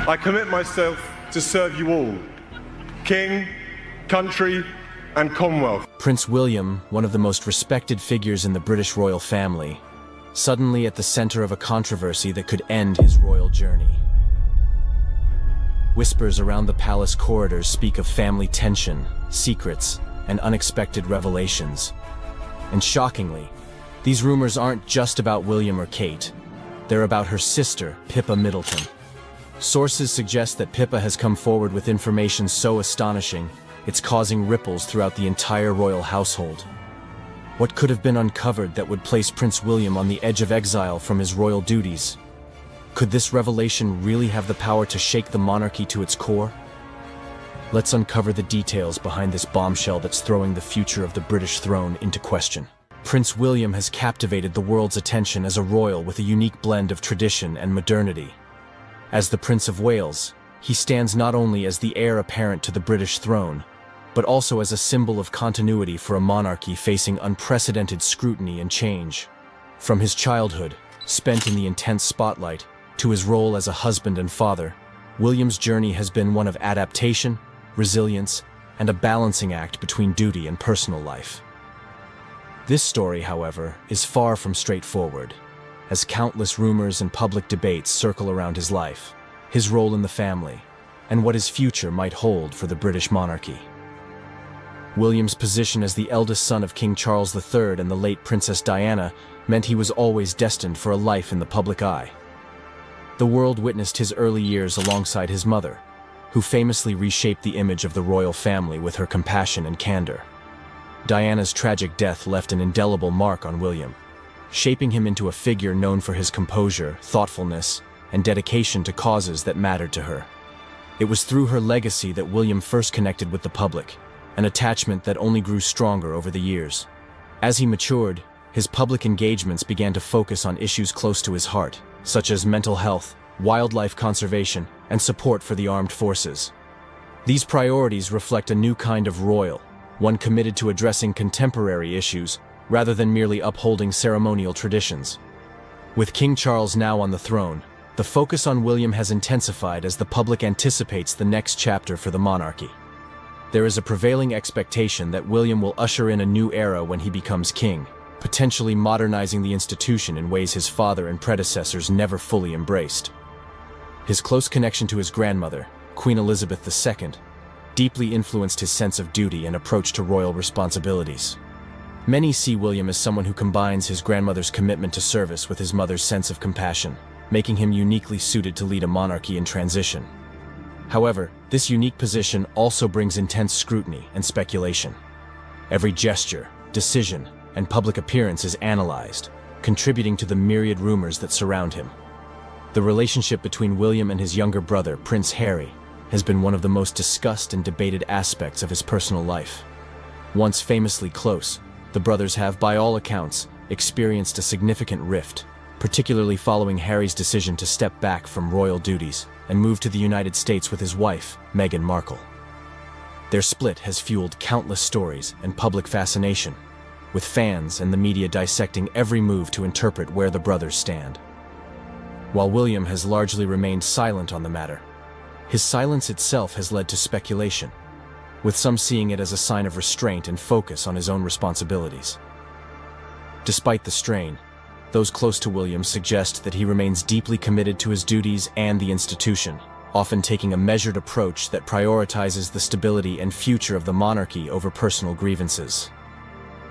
I commit myself to serve you all, King, country, and Commonwealth. Prince William, one of the most respected figures in the British royal family, suddenly at the center of a controversy that could end his royal journey. Whispers around the palace corridors speak of family tension, secrets, and unexpected revelations. And shockingly, these rumors aren't just about William or Kate. They're about her sister, Pippa Middleton. Sources suggest that Pippa has come forward with information so astonishing, it's causing ripples throughout the entire royal household. What could have been uncovered that would place Prince William on the edge of exile from his royal duties? Could this revelation really have the power to shake the monarchy to its core? Let's uncover the details behind this bombshell that's throwing the future of the British throne into question. Prince William has captivated the world's attention as a royal with a unique blend of tradition and modernity. As the Prince of Wales, he stands not only as the heir apparent to the British throne, but also as a symbol of continuity for a monarchy facing unprecedented scrutiny and change. From his childhood, spent in the intense spotlight, to his role as a husband and father, William's journey has been one of adaptation, resilience, and a balancing act between duty and personal life. This story, however, is far from straightforward, as countless rumors and public debates circle around his life, his role in the family, and what his future might hold for the British monarchy. William's position as the eldest son of King Charles III and the late Princess Diana meant he was always destined for a life in the public eye. The world witnessed his early years alongside his mother, who famously reshaped the image of the royal family with her compassion and candor. Diana's tragic death left an indelible mark on William, shaping him into a figure known for his composure, thoughtfulness, and dedication to causes that mattered to her. It was through her legacy that William first connected with the public, an attachment that only grew stronger over the years. As he matured, his public engagements began to focus on issues close to his heart, such as mental health, wildlife conservation, and support for the armed forces. These priorities reflect a new kind of royal, one committed to addressing contemporary issues rather than merely upholding ceremonial traditions. With King Charles now on the throne, the focus on William has intensified as the public anticipates the next chapter for the monarchy. There is a prevailing expectation that William will usher in a new era when he becomes king, potentially modernizing the institution in ways his father and predecessors never fully embraced. His close connection to his grandmother, Queen Elizabeth II, deeply influenced his sense of duty and approach to royal responsibilities. Many see William as someone who combines his grandmother's commitment to service with his mother's sense of compassion, making him uniquely suited to lead a monarchy in transition. However, this unique position also brings intense scrutiny and speculation. Every gesture, decision, and public appearance is analyzed, contributing to the myriad rumors that surround him. The relationship between William and his younger brother, Prince Harry, has been one of the most discussed and debated aspects of his personal life. Once famously close, the brothers have, by all accounts, experienced a significant rift, particularly following Harry's decision to step back from royal duties and move to the United States with his wife, Meghan Markle. Their split has fueled countless stories and public fascination, with fans and the media dissecting every move to interpret where the brothers stand. While William has largely remained silent on the matter, his silence itself has led to speculation, with some seeing it as a sign of restraint and focus on his own responsibilities. Despite the strain, those close to William suggest that he remains deeply committed to his duties and the institution, often taking a measured approach that prioritizes the stability and future of the monarchy over personal grievances.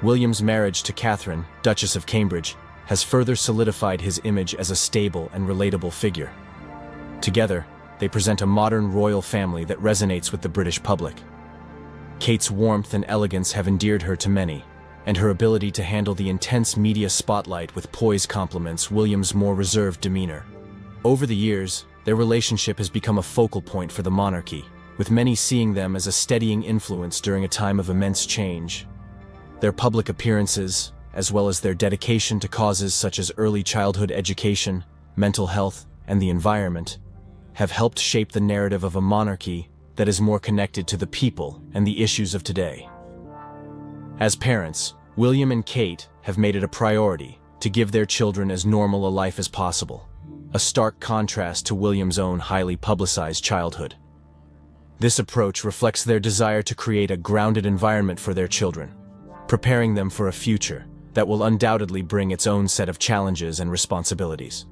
William's marriage to Catherine, Duchess of Cambridge, has further solidified his image as a stable and relatable figure. Together, they present a modern royal family that resonates with the British public. Kate's warmth and elegance have endeared her to many, and her ability to handle the intense media spotlight with poise complements William's more reserved demeanor. Over the years, their relationship has become a focal point for the monarchy, with many seeing them as a steadying influence during a time of immense change. Their public appearances, as well as their dedication to causes such as early childhood education, mental health, and the environment, have helped shape the narrative of a monarchy that is more connected to the people and the issues of today. As parents, William and Kate have made it a priority to give their children as normal a life as possible, a stark contrast to William's own highly publicized childhood. This approach reflects their desire to create a grounded environment for their children, preparing them for a future that will undoubtedly bring its own set of challenges and responsibilities.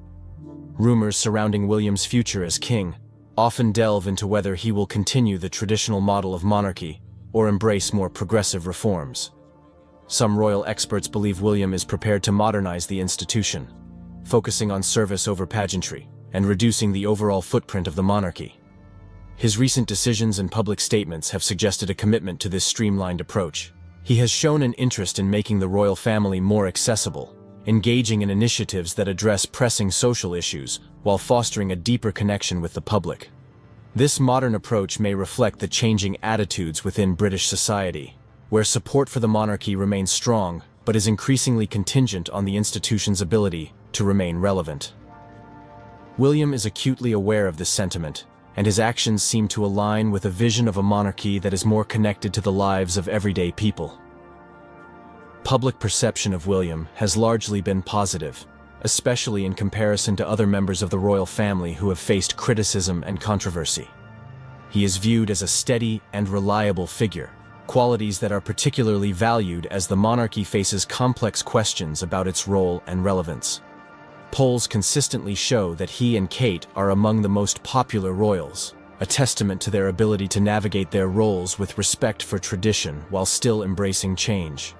Rumors surrounding William's future as king often delve into whether he will continue the traditional model of monarchy or embrace more progressive reforms. Some royal experts believe William is prepared to modernize the institution, focusing on service over pageantry and reducing the overall footprint of the monarchy. His recent decisions and public statements have suggested a commitment to this streamlined approach. He has shown an interest in making the royal family more accessible, engaging in initiatives that address pressing social issues while fostering a deeper connection with the public. This modern approach may reflect the changing attitudes within British society, where support for the monarchy remains strong but is increasingly contingent on the institution's ability to remain relevant. William is acutely aware of this sentiment, and his actions seem to align with a vision of a monarchy that is more connected to the lives of everyday people. Public perception of William has largely been positive, especially in comparison to other members of the royal family who have faced criticism and controversy. He is viewed as a steady and reliable figure, qualities that are particularly valued as the monarchy faces complex questions about its role and relevance. Polls consistently show that he and Kate are among the most popular royals, a testament to their ability to navigate their roles with respect for tradition while still embracing change.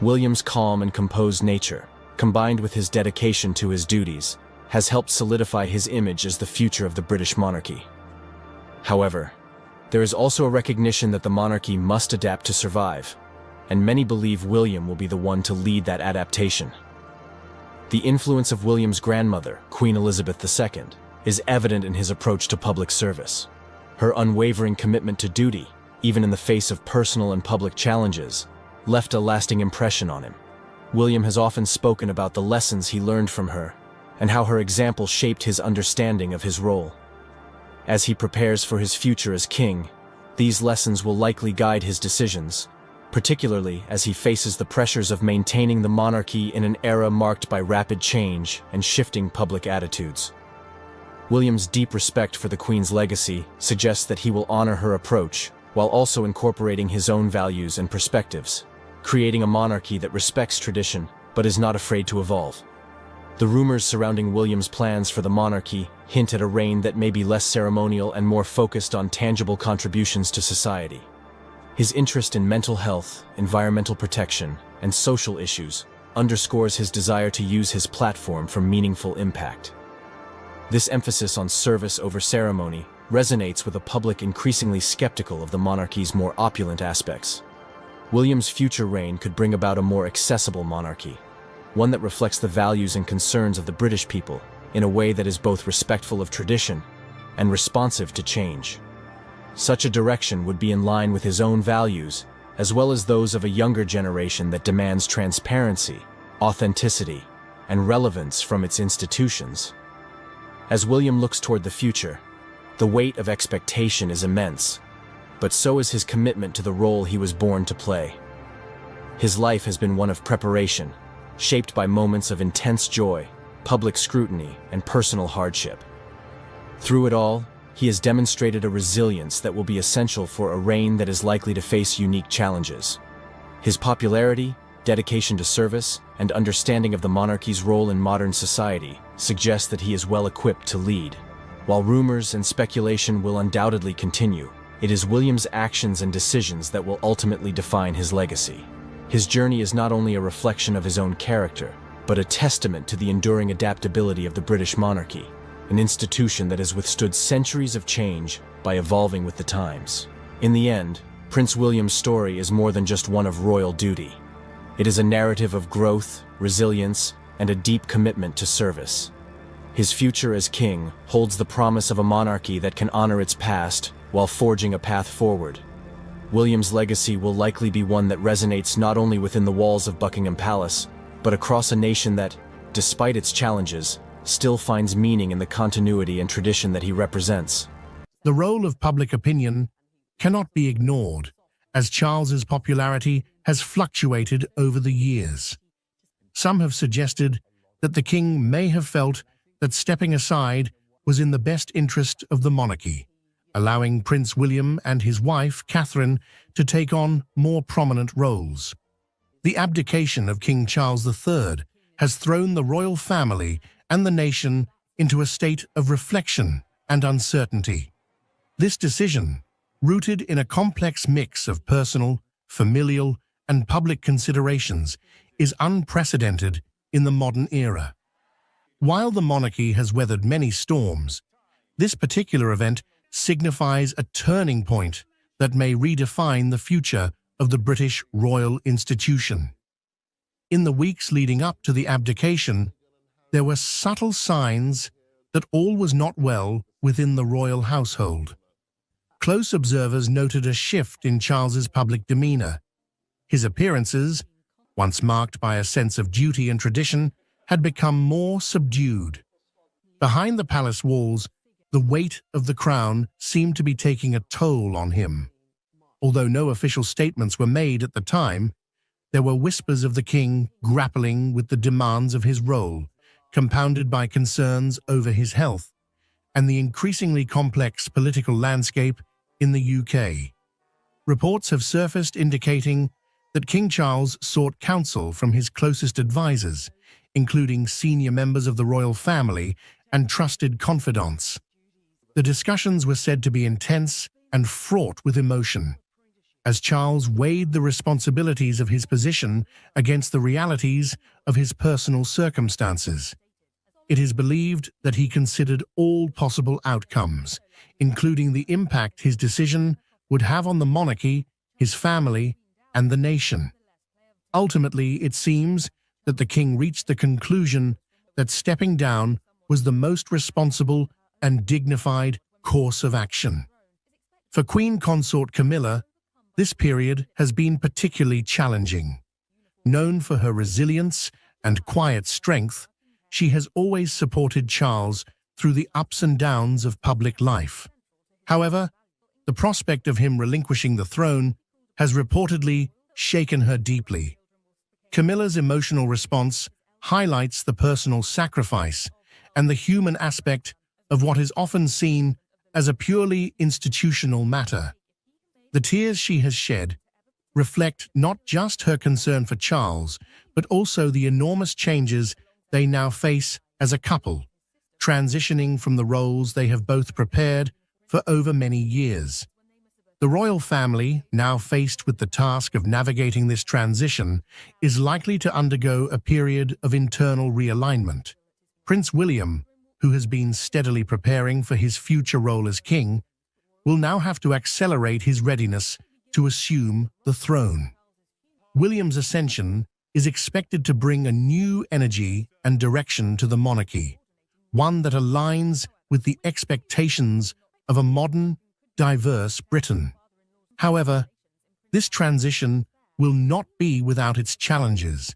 William's calm and composed nature, combined with his dedication to his duties, has helped solidify his image as the future of the British monarchy. However, there is also a recognition that the monarchy must adapt to survive, and many believe William will be the one to lead that adaptation. The influence of William's grandmother, Queen Elizabeth II, is evident in his approach to public service. Her unwavering commitment to duty, even in the face of personal and public challenges, left a lasting impression on him. William has often spoken about the lessons he learned from her and how her example shaped his understanding of his role. As he prepares for his future as king, these lessons will likely guide his decisions, particularly as he faces the pressures of maintaining the monarchy in an era marked by rapid change and shifting public attitudes. William's deep respect for the Queen's legacy suggests that he will honor her approach while also incorporating his own values and perspectives, creating a monarchy that respects tradition but is not afraid to evolve. The rumors surrounding William's plans for the monarchy hint at a reign that may be less ceremonial and more focused on tangible contributions to society. His interest in mental health, environmental protection, and social issues underscores his desire to use his platform for meaningful impact. This emphasis on service over ceremony resonates with a public increasingly skeptical of the monarchy's more opulent aspects. William's future reign could bring about a more accessible monarchy, one that reflects the values and concerns of the British people in a way that is both respectful of tradition and responsive to change. Such a direction would be in line with his own values, as well as those of a younger generation that demands transparency, authenticity, and relevance from its institutions. As William looks toward the future, the weight of expectation is immense, but so is his commitment to the role he was born to play. His life has been one of preparation, shaped by moments of intense joy, public scrutiny, and personal hardship. Through it all, he has demonstrated a resilience that will be essential for a reign that is likely to face unique challenges. His popularity, dedication to service, and understanding of the monarchy's role in modern society suggest that he is well equipped to lead. While rumors and speculation will undoubtedly continue, it is William's actions and decisions that will ultimately define his legacy. His journey is not only a reflection of his own character, but a testament to the enduring adaptability of the British monarchy, an institution that has withstood centuries of change by evolving with the times. In the end, Prince William's story is more than just one of royal duty. It is a narrative of growth, resilience, and a deep commitment to service. His future as king holds the promise of a monarchy that can honor its past while forging a path forward. William's legacy will likely be one that resonates not only within the walls of Buckingham Palace, but across a nation that, despite its challenges, still finds meaning in the continuity and tradition that he represents. The role of public opinion cannot be ignored, as Charles's popularity has fluctuated over the years. Some have suggested that the king may have felt that stepping aside was in the best interest of the monarchy, allowing Prince William and his wife, Catherine, to take on more prominent roles. The abdication of King Charles III has thrown the royal family and the nation into a state of reflection and uncertainty. This decision, rooted in a complex mix of personal, familial, and public considerations, is unprecedented in the modern era. While the monarchy has weathered many storms, this particular event signifies a turning point that may redefine the future of the British royal institution. In the weeks leading up to the abdication, there were subtle signs that all was not well within the royal household. Close observers noted a shift in Charles's public demeanor. His appearances, once marked by a sense of duty and tradition, had become more subdued. Behind the palace walls, the weight of the crown seemed to be taking a toll on him. Although no official statements were made at the time, there were whispers of the king grappling with the demands of his role, compounded by concerns over his health and the increasingly complex political landscape in the UK. Reports have surfaced indicating that King Charles sought counsel from his closest advisors, including senior members of the royal family and trusted confidants. The discussions were said to be intense and fraught with emotion, as Charles weighed the responsibilities of his position against the realities of his personal circumstances. It is believed that he considered all possible outcomes, including the impact his decision would have on the monarchy, his family, and the nation. Ultimately, it seems that the king reached the conclusion that stepping down was the most responsible and dignified course of action. For Queen Consort Camilla, this period has been particularly challenging. Known for her resilience and quiet strength, she has always supported Charles through the ups and downs of public life. However, the prospect of him relinquishing the throne has reportedly shaken her deeply. Camilla's emotional response highlights the personal sacrifice and the human aspect of what is often seen as a purely institutional matter. The tears she has shed reflect not just her concern for Charles, but also the enormous changes they now face as a couple, transitioning from the roles they have both prepared for over many years. The royal family, now faced with the task of navigating this transition, is likely to undergo a period of internal realignment. Prince William, who has been steadily preparing for his future role as king, will now have to accelerate his readiness to assume the throne. William's ascension is expected to bring a new energy and direction to the monarchy, one that aligns with the expectations of a modern, diverse Britain. However, this transition will not be without its challenges.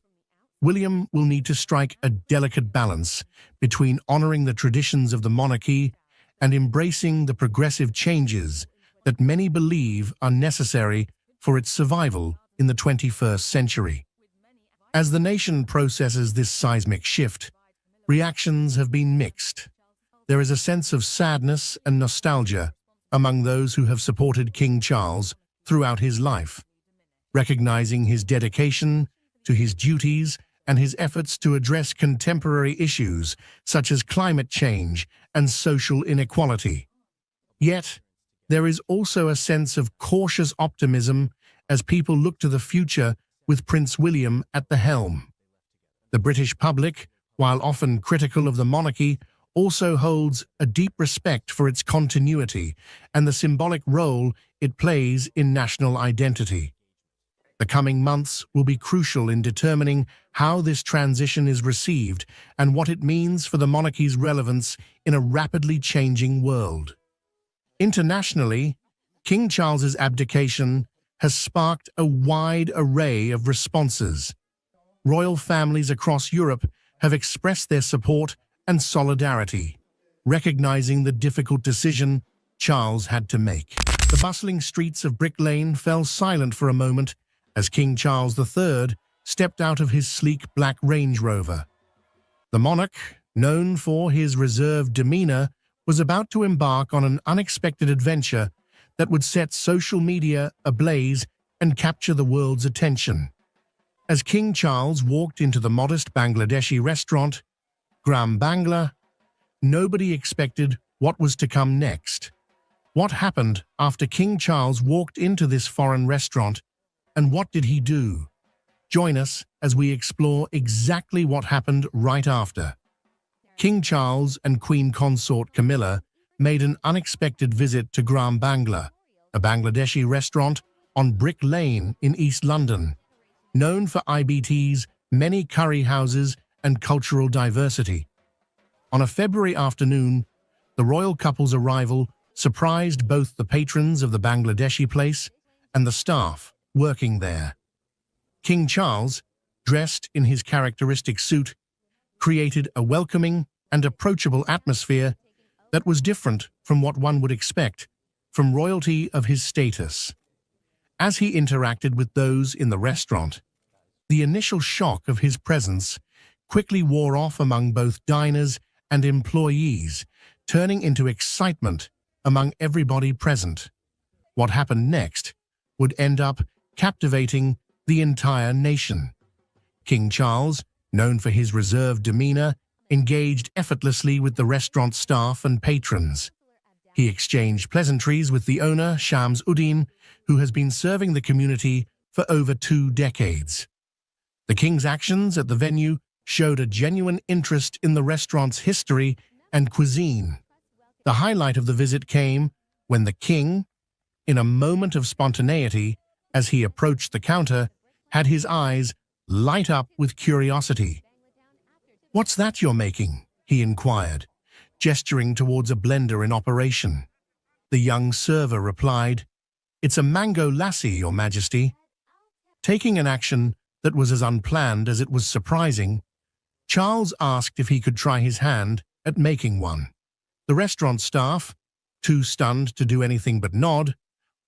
William will need to strike a delicate balance between honoring the traditions of the monarchy and embracing the progressive changes that many believe are necessary for its survival in the 21st century. As the nation processes this seismic shift, reactions have been mixed. There is a sense of sadness and nostalgia among those who have supported King Charles throughout his life, recognizing his dedication to his duties and his efforts to address contemporary issues such as climate change and social inequality. Yet, there is also a sense of cautious optimism as people look to the future with Prince William at the helm. The British public, while often critical of the monarchy, also holds a deep respect for its continuity and the symbolic role it plays in national identity. The coming months will be crucial in determining how this transition is received and what it means for the monarchy's relevance in a rapidly changing world. Internationally, King Charles's abdication has sparked a wide array of responses. Royal families across Europe have expressed their support and solidarity, recognizing the difficult decision Charles had to make. The bustling streets of Brick Lane fell silent for a moment as King Charles III stepped out of his sleek black Range Rover. The monarch, known for his reserved demeanor, was about to embark on an unexpected adventure that would set social media ablaze and capture the world's attention. As King Charles walked into the modest Bangladeshi restaurant, Gram Bangla, nobody expected what was to come next. What happened after King Charles walked into this foreign restaurant, and what did he do? Join us as we explore exactly what happened right after. King Charles and Queen Consort Camilla made an unexpected visit to Gram Bangla, a Bangladeshi restaurant on Brick Lane in East London, known for IBT's many curry houses and cultural diversity. On a February afternoon, the royal couple's arrival surprised both the patrons of the Bangladeshi place and the staff working there. King Charles, dressed in his characteristic suit, created a welcoming and approachable atmosphere that was different from what one would expect from royalty of his status. As he interacted with those in the restaurant, the initial shock of his presence quickly wore off among both diners and employees, turning into excitement among everybody present. What happened next would end up captivating the entire nation. King Charles, known for his reserved demeanor, engaged effortlessly with the restaurant staff and patrons. He exchanged pleasantries with the owner, Shams Uddin, who has been serving the community for over 2 decades. The king's actions at the venue showed a genuine interest in the restaurant's history and cuisine. The highlight of the visit came when the king, in a moment of spontaneity, as he approached the counter, had his eyes light up with curiosity. "What's that you're making?" he inquired, gesturing towards a blender in operation. The young server replied, "It's a mango lassi, Your Majesty." Taking an action that was as unplanned as it was surprising, Charles asked if he could try his hand at making one. The restaurant staff, too stunned to do anything but nod,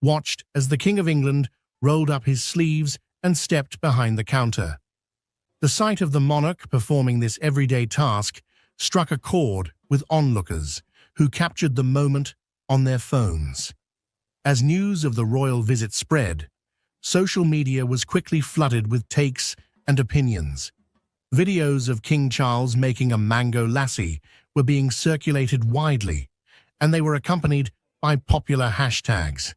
watched as the King of England rolled up his sleeves and stepped behind the counter. The sight of the monarch performing this everyday task struck a chord with onlookers, who captured the moment on their phones. As news of the royal visit spread, social media was quickly flooded with takes and opinions. Videos of King Charles making a mango lassi were being circulated widely, and they were accompanied by popular hashtags.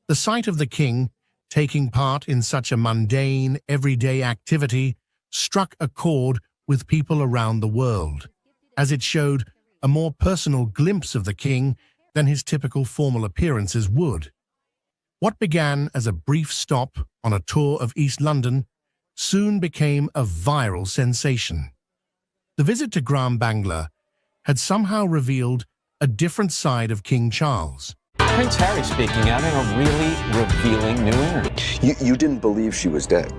The sight of the king taking part in such a mundane, everyday activity struck a chord with people around the world, as it showed a more personal glimpse of the king than his typical formal appearances would. What began as a brief stop on a tour of East London soon became a viral sensation. The visit to Gram Bangla had somehow revealed a different side of King Charles. Prince Harry speaking out in a really revealing new interview. You didn't believe she was dead?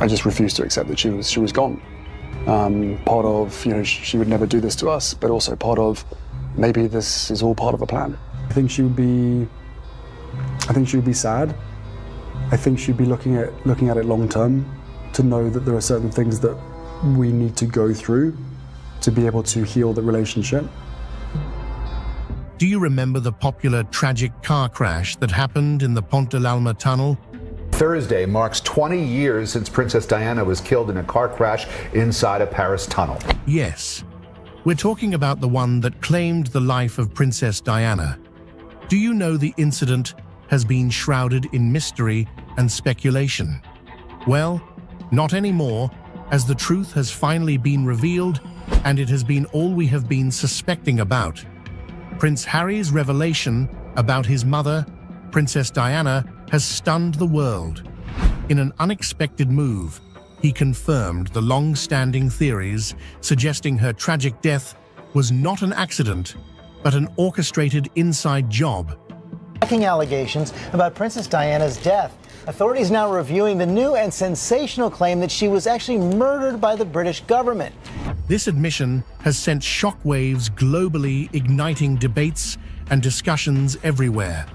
I just refused to accept that she was gone. Part of, she would never do this to us, but also part of, maybe this is all part of a plan. I think she would be sad. I think she'd be looking at it long term, to know that there are certain things that we need to go through to be able to heal the relationship. Do you remember the popular tragic car crash that happened in the Pont de l'Alma tunnel? Thursday marks 20 years since Princess Diana was killed in a car crash inside a Paris tunnel. Yes, we're talking about the one that claimed the life of Princess Diana. Do you know the incident has been shrouded in mystery and speculation? Well, not anymore, as the truth has finally been revealed, and it has been all we have been suspecting about. Prince Harry's revelation about his mother, Princess Diana, has stunned the world. In an unexpected move, he confirmed the long-standing theories suggesting her tragic death was not an accident, but an orchestrated inside job. Shocking allegations about Princess Diana's death. Authorities now reviewing the new and sensational claim that she was actually murdered by the British government. This admission has sent shockwaves globally, igniting debates and discussions everywhere.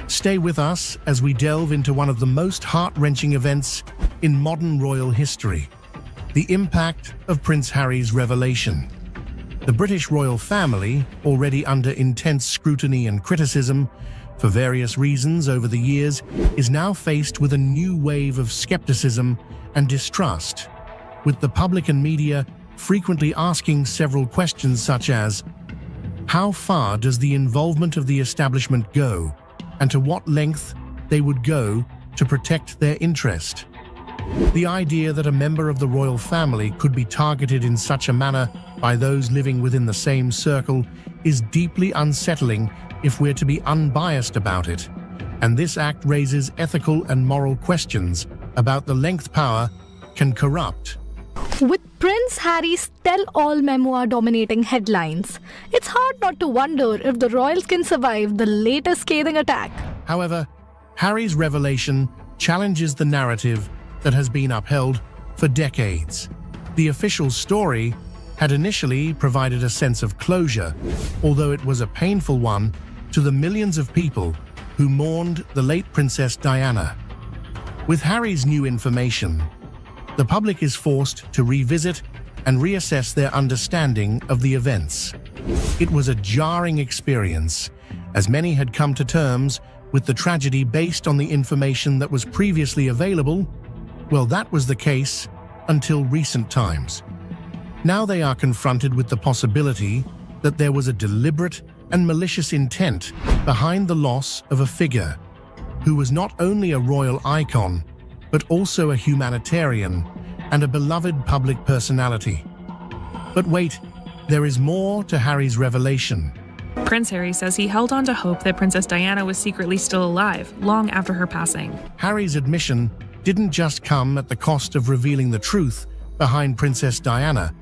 Stay with us as we delve into one of the most heart-wrenching events in modern royal history. The impact of Prince Harry's revelation. The British royal family, already under intense scrutiny and criticism for various reasons over the years, is now faced with a new wave of skepticism and distrust, with the public and media frequently asking several questions such as, how far does the involvement of the establishment go, and to what length they would go to protect their interest? The idea that a member of the royal family could be targeted in such a manner by those living within the same circle is deeply unsettling if we're to be unbiased about it, and this act raises ethical and moral questions about the length power can corrupt. With Prince Harry's tell-all memoir dominating headlines, it's hard not to wonder if the royals can survive the latest scathing attack. However, Harry's revelation challenges the narrative that has been upheld for decades. The official story had initially provided a sense of closure, although it was a painful one to the millions of people who mourned the late Princess Diana. With Harry's new information, the public is forced to revisit and reassess their understanding of the events. It was a jarring experience, as many had come to terms with the tragedy based on the information that was previously available. Well, that was the case until recent times. Now they are confronted with the possibility that there was a deliberate and malicious intent behind the loss of a figure who was not only a royal icon, but also a humanitarian and a beloved public personality. But wait, there is more to Harry's revelation. Prince Harry says he held on to hope that Princess Diana was secretly still alive, long after her passing. Harry's admission didn't just come at the cost of revealing the truth behind Princess Diana.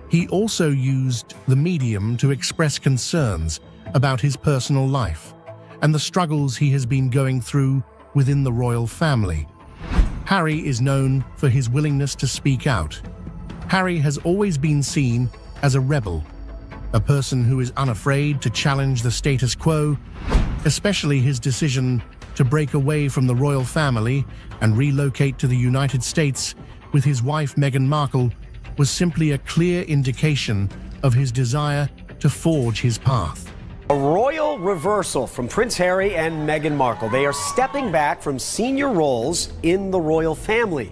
He also used the medium to express concerns about his personal life and the struggles he has been going through within the royal family. Harry is known for his willingness to speak out. Harry has always been seen as a rebel, a person who is unafraid to challenge the status quo, especially his decision to break away from the royal family and relocate to the United States with his wife Meghan Markle was simply a clear indication of his desire to forge his path. A royal reversal from Prince Harry and Meghan Markle. They are stepping back from senior roles in the royal family.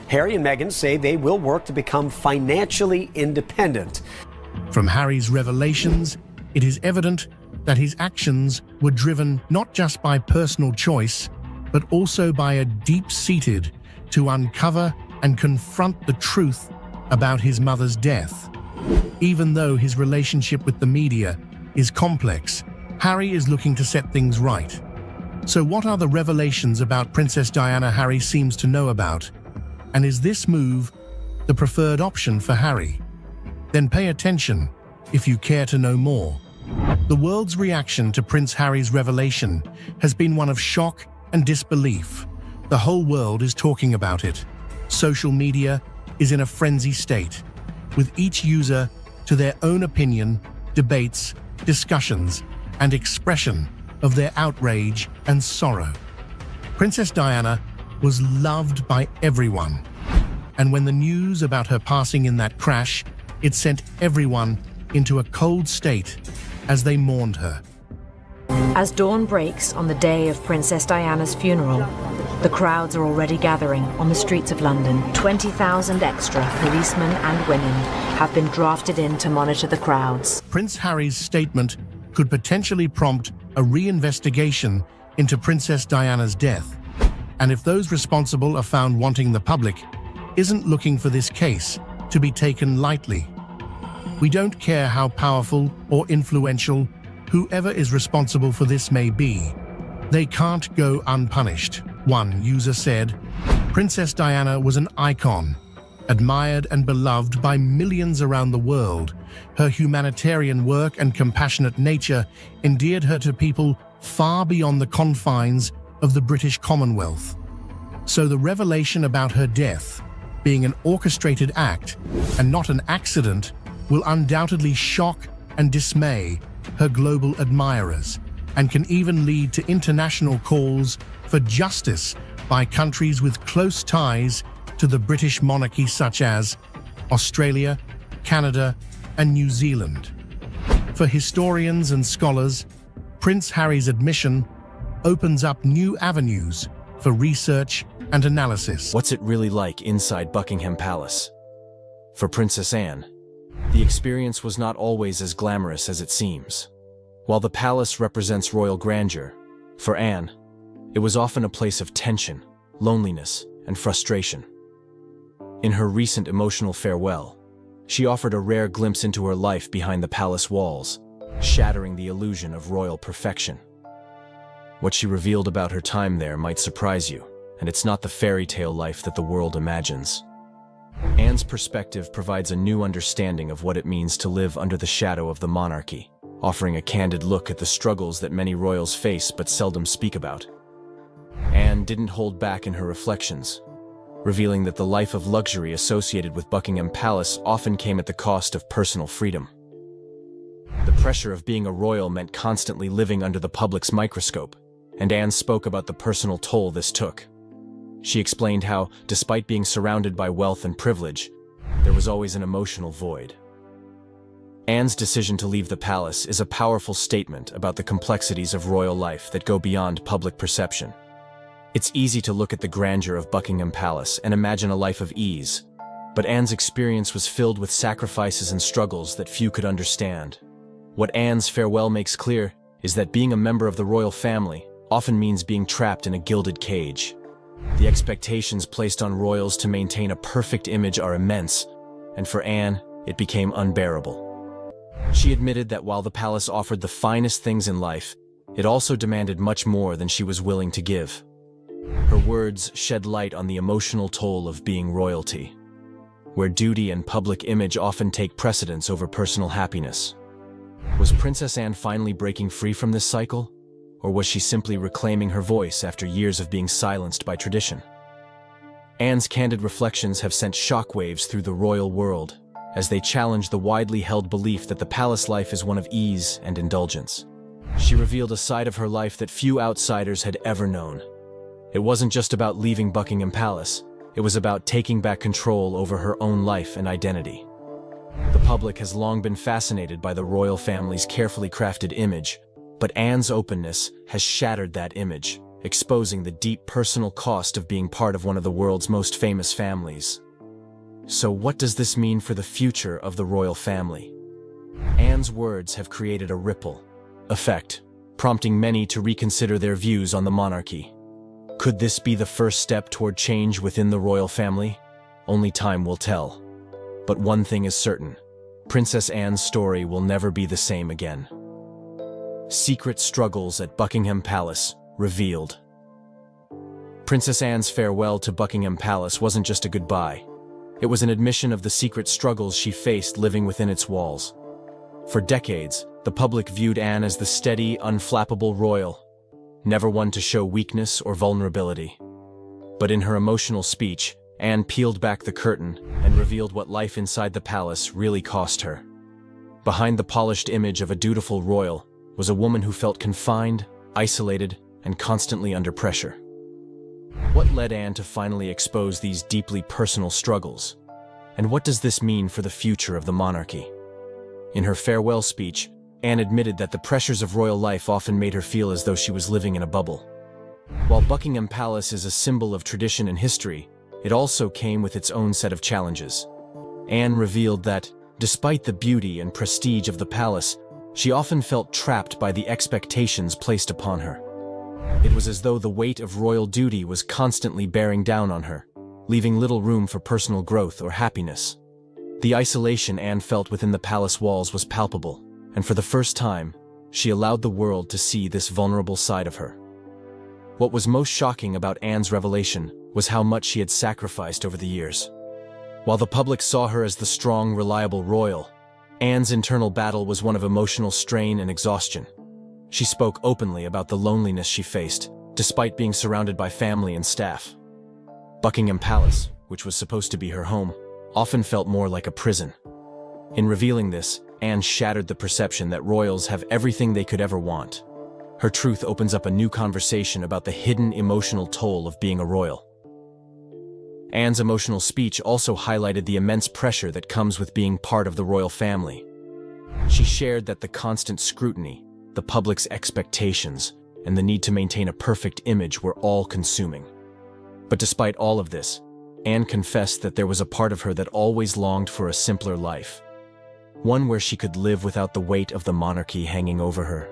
Harry and Meghan say they will work to become financially independent. From Harry's revelations, it is evident that his actions were driven not just by personal choice, but also by a deep-seated to uncover and confront the truth about his mother's death. Even though his relationship with the media is complex, Harry is looking to set things right. So what are the revelations about Princess Diana Harry seems to know about? And is this move the preferred option for Harry? Then pay attention if you care to know more. The world's reaction to Prince Harry's revelation has been one of shock and disbelief. The whole world is talking about it. Social media is in a frenzy state, with each user to their own opinion, debates, discussions, and expression of their outrage and sorrow. Princess Diana was loved by everyone, and when the news about her passing in that crash, it sent everyone into a cold state as they mourned her. As dawn breaks on the day of Princess Diana's funeral, the crowds are already gathering on the streets of London. 20,000 extra policemen and women have been drafted in to monitor the crowds. Prince Harry's statement could potentially prompt a reinvestigation into Princess Diana's death, and if those responsible are found wanting, the public isn't looking for this case to be taken lightly. We don't care how powerful or influential whoever is responsible for this may be. They can't go unpunished. One user said, Princess Diana was an icon, admired and beloved by millions around the world. Her humanitarian work and compassionate nature endeared her to people far beyond the confines of the British Commonwealth. So the revelation about her death, being an orchestrated act and not an accident, will undoubtedly shock and dismay her global admirers, and can even lead to international calls for justice by countries with close ties to the British monarchy, such as Australia, Canada, and New Zealand. For historians and scholars, Prince Harry's admission opens up new avenues for research and analysis. What's it really like inside Buckingham Palace? For Princess Anne, the experience was not always as glamorous as it seems. While the palace represents royal grandeur, for Anne, it was often a place of tension, loneliness, and frustration. In her recent emotional farewell, she offered a rare glimpse into her life behind the palace walls, shattering the illusion of royal perfection. What she revealed about her time there might surprise you, and it's not the fairy tale life that the world imagines. Anne's perspective provides a new understanding of what it means to live under the shadow of the monarchy, offering a candid look at the struggles that many royals face but seldom speak about. Anne didn't hold back in her reflections, revealing that the life of luxury associated with Buckingham Palace often came at the cost of personal freedom. The pressure of being a royal meant constantly living under the public's microscope, and Anne spoke about the personal toll this took. She explained how, despite being surrounded by wealth and privilege, there was always an emotional void. Anne's decision to leave the palace is a powerful statement about the complexities of royal life that go beyond public perception. It's easy to look at the grandeur of Buckingham Palace and imagine a life of ease, but Anne's experience was filled with sacrifices and struggles that few could understand. What Anne's farewell makes clear is that being a member of the royal family often means being trapped in a gilded cage. The expectations placed on royals to maintain a perfect image are immense, and for Anne, it became unbearable. She admitted that while the palace offered the finest things in life, it also demanded much more than she was willing to give. Her words shed light on the emotional toll of being royalty, where duty and public image often take precedence over personal happiness. Was Princess Anne finally breaking free from this cycle? Or was she simply reclaiming her voice after years of being silenced by tradition? Anne's candid reflections have sent shockwaves through the royal world, as they challenge the widely held belief that the palace life is one of ease and indulgence. She revealed a side of her life that few outsiders had ever known. It wasn't just about leaving Buckingham Palace, it was about taking back control over her own life and identity. The public has long been fascinated by the royal family's carefully crafted image, but Anne's openness has shattered that image, exposing the deep personal cost of being part of one of the world's most famous families. So what does this mean for the future of the royal family? Anne's words have created a ripple effect, prompting many to reconsider their views on the monarchy. Could this be the first step toward change within the royal family? Only time will tell. But one thing is certain: Princess Anne's story will never be the same again. Secret struggles at Buckingham Palace revealed. Princess Anne's farewell to Buckingham Palace wasn't just a goodbye. It was an admission of the secret struggles she faced living within its walls. For decades, the public viewed Anne as the steady, unflappable royal, never one to show weakness or vulnerability. But in her emotional speech, Anne peeled back the curtain and revealed what life inside the palace really cost her. Behind the polished image of a dutiful royal was a woman who felt confined, isolated, and constantly under pressure. What led Anne to finally expose these deeply personal struggles? And what does this mean for the future of the monarchy? In her farewell speech, Anne admitted that the pressures of royal life often made her feel as though she was living in a bubble. While Buckingham Palace is a symbol of tradition and history, it also came with its own set of challenges. Anne revealed that, despite the beauty and prestige of the palace, she often felt trapped by the expectations placed upon her. It was as though the weight of royal duty was constantly bearing down on her, leaving little room for personal growth or happiness. The isolation Anne felt within the palace walls was palpable, and for the first time, she allowed the world to see this vulnerable side of her. What was most shocking about Anne's revelation was how much she had sacrificed over the years. While the public saw her as the strong, reliable royal, Anne's internal battle was one of emotional strain and exhaustion. She spoke openly about the loneliness she faced, despite being surrounded by family and staff. Buckingham Palace, which was supposed to be her home, often felt more like a prison. In revealing this, Anne shattered the perception that royals have everything they could ever want. Her truth opens up a new conversation about the hidden emotional toll of being a royal. Anne's emotional speech also highlighted the immense pressure that comes with being part of the royal family. She shared that the constant scrutiny, the public's expectations, and the need to maintain a perfect image were all-consuming. But despite all of this, Anne confessed that there was a part of her that always longed for a simpler life, one where she could live without the weight of the monarchy hanging over her.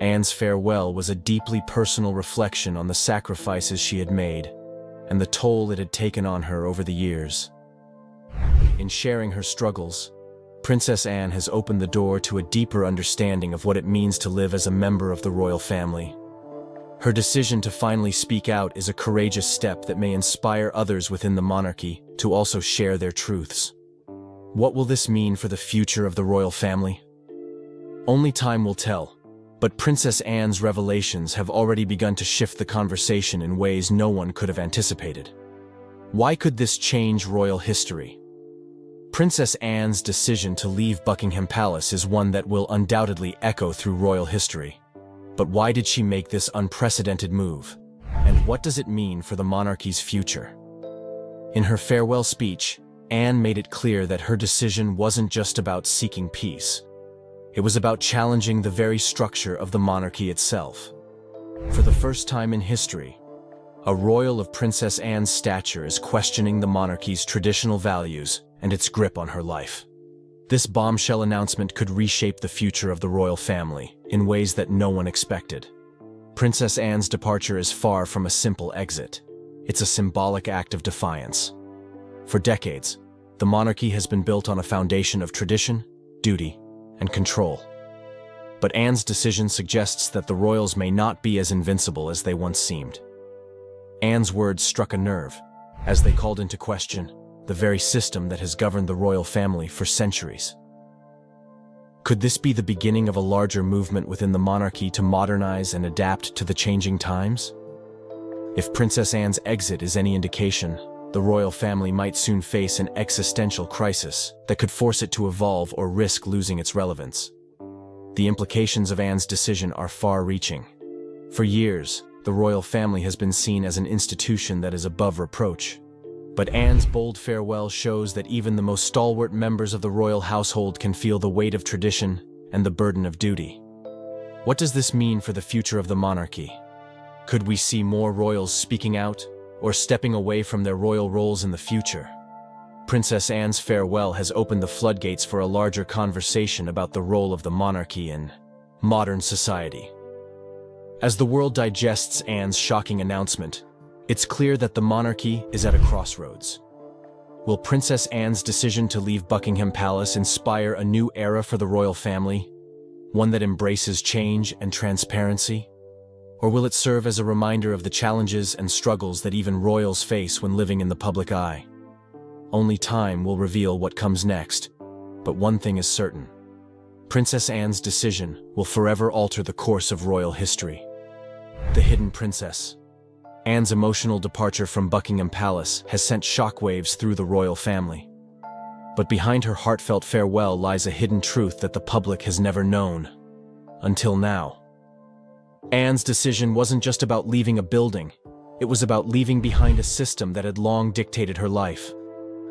Anne's farewell was a deeply personal reflection on the sacrifices she had made and the toll it had taken on her over the years. In sharing her struggles, Princess Anne has opened the door to a deeper understanding of what it means to live as a member of the royal family. Her decision to finally speak out is a courageous step that may inspire others within the monarchy to also share their truths. What will this mean for the future of the royal family? Only time will tell, but Princess Anne's revelations have already begun to shift the conversation in ways no one could have anticipated. Why could this change royal history? Princess Anne's decision to leave Buckingham Palace is one that will undoubtedly echo through royal history. But why did she make this unprecedented move? And what does it mean for the monarchy's future? In her farewell speech, Anne made it clear that her decision wasn't just about seeking peace. It was about challenging the very structure of the monarchy itself. For the first time in history, a royal of Princess Anne's stature is questioning the monarchy's traditional values and its grip on her life. This bombshell announcement could reshape the future of the royal family in ways that no one expected. Princess Anne's departure is far from a simple exit. It's a symbolic act of defiance. For decades, the monarchy has been built on a foundation of tradition, duty, and control. But Anne's decision suggests that the royals may not be as invincible as they once seemed. Anne's words struck a nerve, as they called into question the very system that has governed the royal family for centuries. Could this be the beginning of a larger movement within the monarchy to modernize and adapt to the changing times? If Princess Anne's exit is any indication, the royal family might soon face an existential crisis that could force it to evolve or risk losing its relevance. The implications of Anne's decision are far-reaching. For years, the royal family has been seen as an institution that is above reproach. But Anne's bold farewell shows that even the most stalwart members of the royal household can feel the weight of tradition and the burden of duty. What does this mean for the future of the monarchy? Could we see more royals speaking out or stepping away from their royal roles in the future? Princess Anne's farewell has opened the floodgates for a larger conversation about the role of the monarchy in modern society. As the world digests Anne's shocking announcement, it's clear that the monarchy is at a crossroads. Will Princess Anne's decision to leave Buckingham Palace inspire a new era for the royal family, one that embraces change and transparency? Or will it serve as a reminder of the challenges and struggles that even royals face when living in the public eye? Only time will reveal what comes next, but one thing is certain. Princess Anne's decision will forever alter the course of royal history. The Hidden Princess. Anne's emotional departure from Buckingham Palace has sent shockwaves through the royal family. But behind her heartfelt farewell lies a hidden truth that the public has never known. Until now. Anne's decision wasn't just about leaving a building. It was about leaving behind a system that had long dictated her life.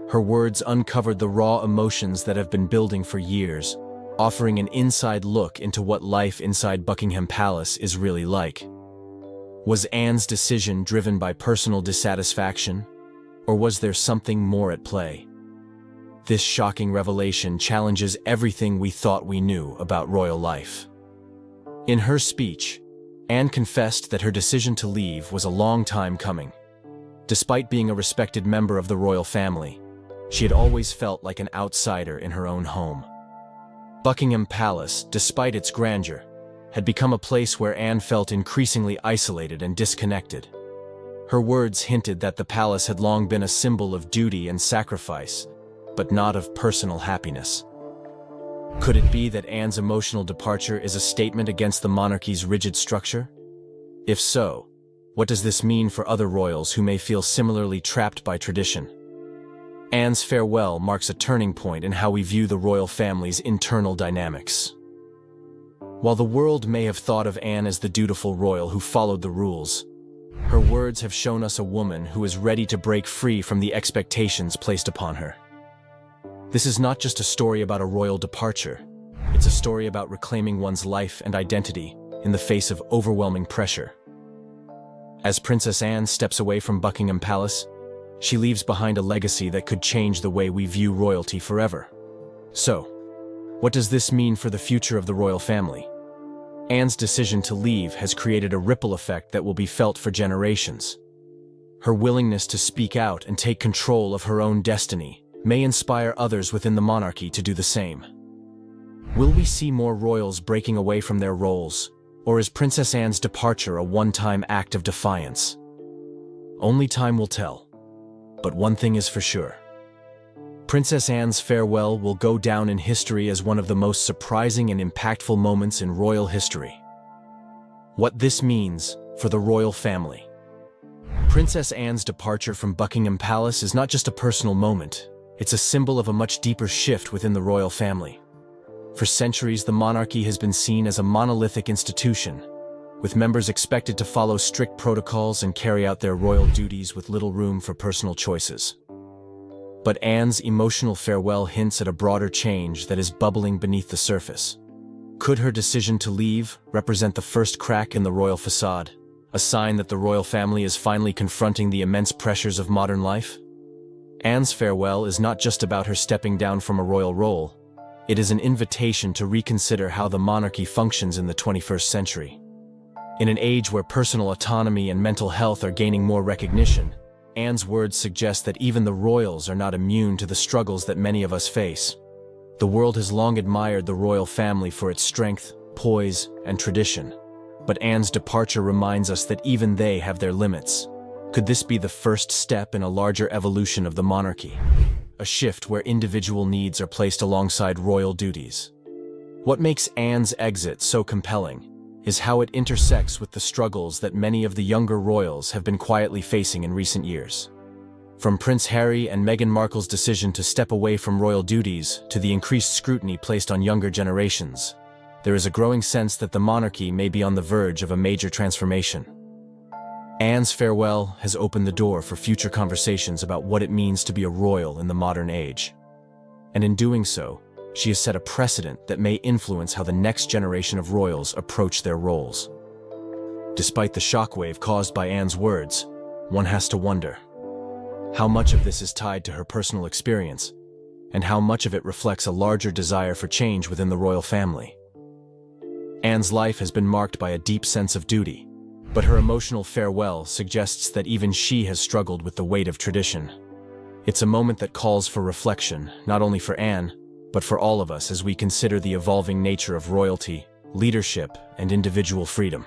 Her words uncovered the raw emotions that have been building for years, offering an inside look into what life inside Buckingham Palace is really like. Was Anne's decision driven by personal dissatisfaction, or was there something more at play? This shocking revelation challenges everything we thought we knew about royal life. In her speech, Anne confessed that her decision to leave was a long time coming. Despite being a respected member of the royal family, she had always felt like an outsider in her own home. Buckingham Palace, despite its grandeur, had become a place where Anne felt increasingly isolated and disconnected. Her words hinted that the palace had long been a symbol of duty and sacrifice, but not of personal happiness. Could it be that Anne's emotional departure is a statement against the monarchy's rigid structure? If so, what does this mean for other royals who may feel similarly trapped by tradition? Anne's farewell marks a turning point in how we view the royal family's internal dynamics. While the world may have thought of Anne as the dutiful royal who followed the rules, Her words have shown us a woman who is ready to break free from the expectations placed upon her. This is not just a story about a royal departure. It's a story about reclaiming one's life and identity in the face of overwhelming pressure. As Princess Anne steps away from Buckingham Palace, she leaves behind a legacy that could change the way we view royalty forever. So, what does this mean for the future of the royal family? Anne's decision to leave has created a ripple effect that will be felt for generations. Her willingness to speak out and take control of her own destiny may inspire others within the monarchy to do the same. Will we see more royals breaking away from their roles, or is Princess Anne's departure a one-time act of defiance? Only time will tell. But one thing is for sure. Princess Anne's farewell will go down in history as one of the most surprising and impactful moments in royal history. What this means for the royal family. Princess Anne's departure from Buckingham Palace is not just a personal moment, it's a symbol of a much deeper shift within the royal family. For centuries, the monarchy has been seen as a monolithic institution, with members expected to follow strict protocols and carry out their royal duties with little room for personal choices. But Anne's emotional farewell hints at a broader change that is bubbling beneath the surface. Could her decision to leave represent the first crack in the royal facade, a sign that the royal family is finally confronting the immense pressures of modern life? Anne's farewell is not just about her stepping down from a royal role. It is an invitation to reconsider how the monarchy functions in the 21st century. In an age where personal autonomy and mental health are gaining more recognition, Anne's words suggest that even the royals are not immune to the struggles that many of us face. The world has long admired the royal family for its strength, poise, and tradition. But Anne's departure reminds us that even they have their limits. Could this be the first step in a larger evolution of the monarchy? A shift where individual needs are placed alongside royal duties. What makes Anne's exit so compelling is how it intersects with the struggles that many of the younger royals have been quietly facing in recent years. From Prince Harry and Meghan Markle's decision to step away from royal duties to the increased scrutiny placed on younger generations, there is a growing sense that the monarchy may be on the verge of a major transformation. Anne's farewell has opened the door for future conversations about what it means to be a royal in the modern age. And in doing so, she has set a precedent that may influence how the next generation of royals approach their roles. Despite the shockwave caused by Anne's words, one has to wonder how much of this is tied to her personal experience, and how much of it reflects a larger desire for change within the royal family. Anne's life has been marked by a deep sense of duty, but her emotional farewell suggests that even she has struggled with the weight of tradition. It's a moment that calls for reflection, not only for Anne, but for all of us as we consider the evolving nature of royalty, leadership, and individual freedom.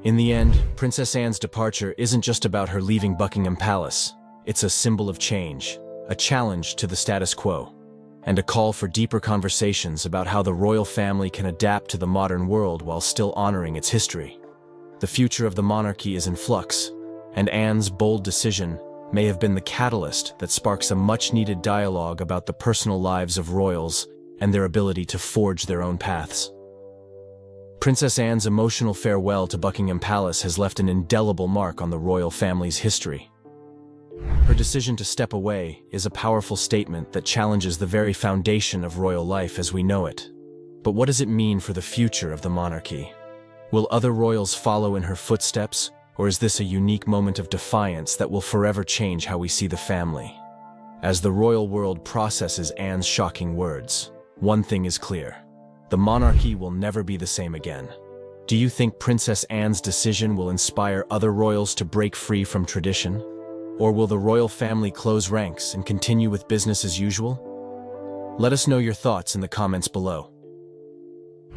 In the end, Princess Anne's departure isn't just about her leaving Buckingham Palace. It's a symbol of change, a challenge to the status quo, and a call for deeper conversations about how the royal family can adapt to the modern world while still honoring its history. The future of the monarchy is in flux, and Anne's bold decision may have been the catalyst that sparks a much-needed dialogue about the personal lives of royals and their ability to forge their own paths. Princess Anne's emotional farewell to Buckingham Palace has left an indelible mark on the royal family's history. Her decision to step away is a powerful statement that challenges the very foundation of royal life as we know it. But what does it mean for the future of the monarchy? Will other royals follow in her footsteps, or is this a unique moment of defiance that will forever change how we see the family? As the royal world processes Anne's shocking words, one thing is clear: the monarchy will never be the same again. Do you think Princess Anne's decision will inspire other royals to break free from tradition? Or will the royal family close ranks and continue with business as usual? Let us know your thoughts in the comments below.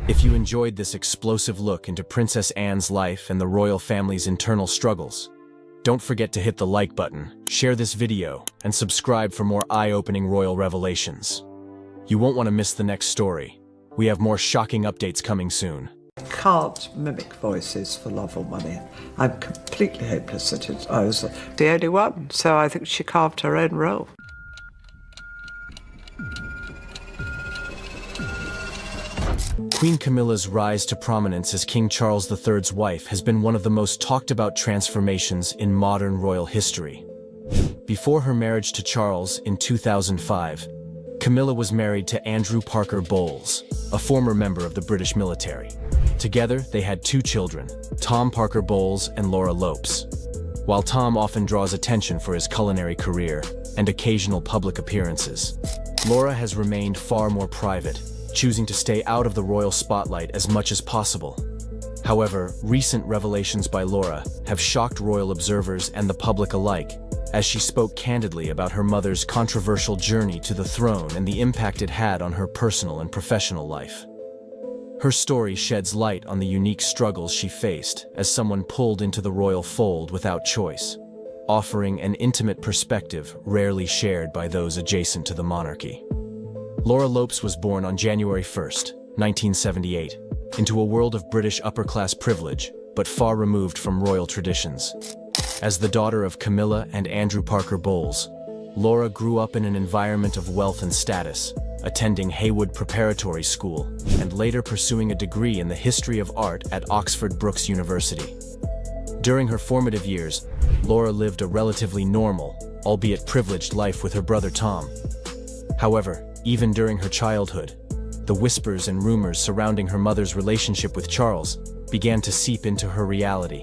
If you enjoyed this explosive look into Princess Anne's life and the royal family's internal struggles, don't forget to hit the like button, share this video, and subscribe for more eye-opening royal revelations. You won't want to miss the next story. We have more shocking updates coming soon. Can't mimic voices for love or money. I'm completely hopeless at it. I was the only one, so I think she carved her own role. Queen Camilla's rise to prominence as King Charles III's wife has been one of the most talked about transformations in modern royal history. Before her marriage to Charles in 2005, Camilla was married to Andrew Parker Bowles, a former member of the British military. Together, they had 2 children, Tom Parker Bowles and Laura Lopes. While Tom often draws attention for his culinary career and occasional public appearances, Laura has remained far more private, choosing to stay out of the royal spotlight as much as possible. However, recent revelations by Laura have shocked royal observers and the public alike, as she spoke candidly about her mother's controversial journey to the throne and the impact it had on her personal and professional life. Her story sheds light on the unique struggles she faced as someone pulled into the royal fold without choice, offering an intimate perspective rarely shared by those adjacent to the monarchy. Laura Lopes was born on January 1, 1978, into a world of British upper-class privilege, but far removed from royal traditions. As the daughter of Camilla and Andrew Parker Bowles, Laura grew up in an environment of wealth and status, attending Haywood Preparatory School and later pursuing a degree in the history of art at Oxford Brookes University. During her formative years, Laura lived a relatively normal, albeit privileged life with her brother Tom. However, even during her childhood, the whispers and rumors surrounding her mother's relationship with Charles began to seep into her reality.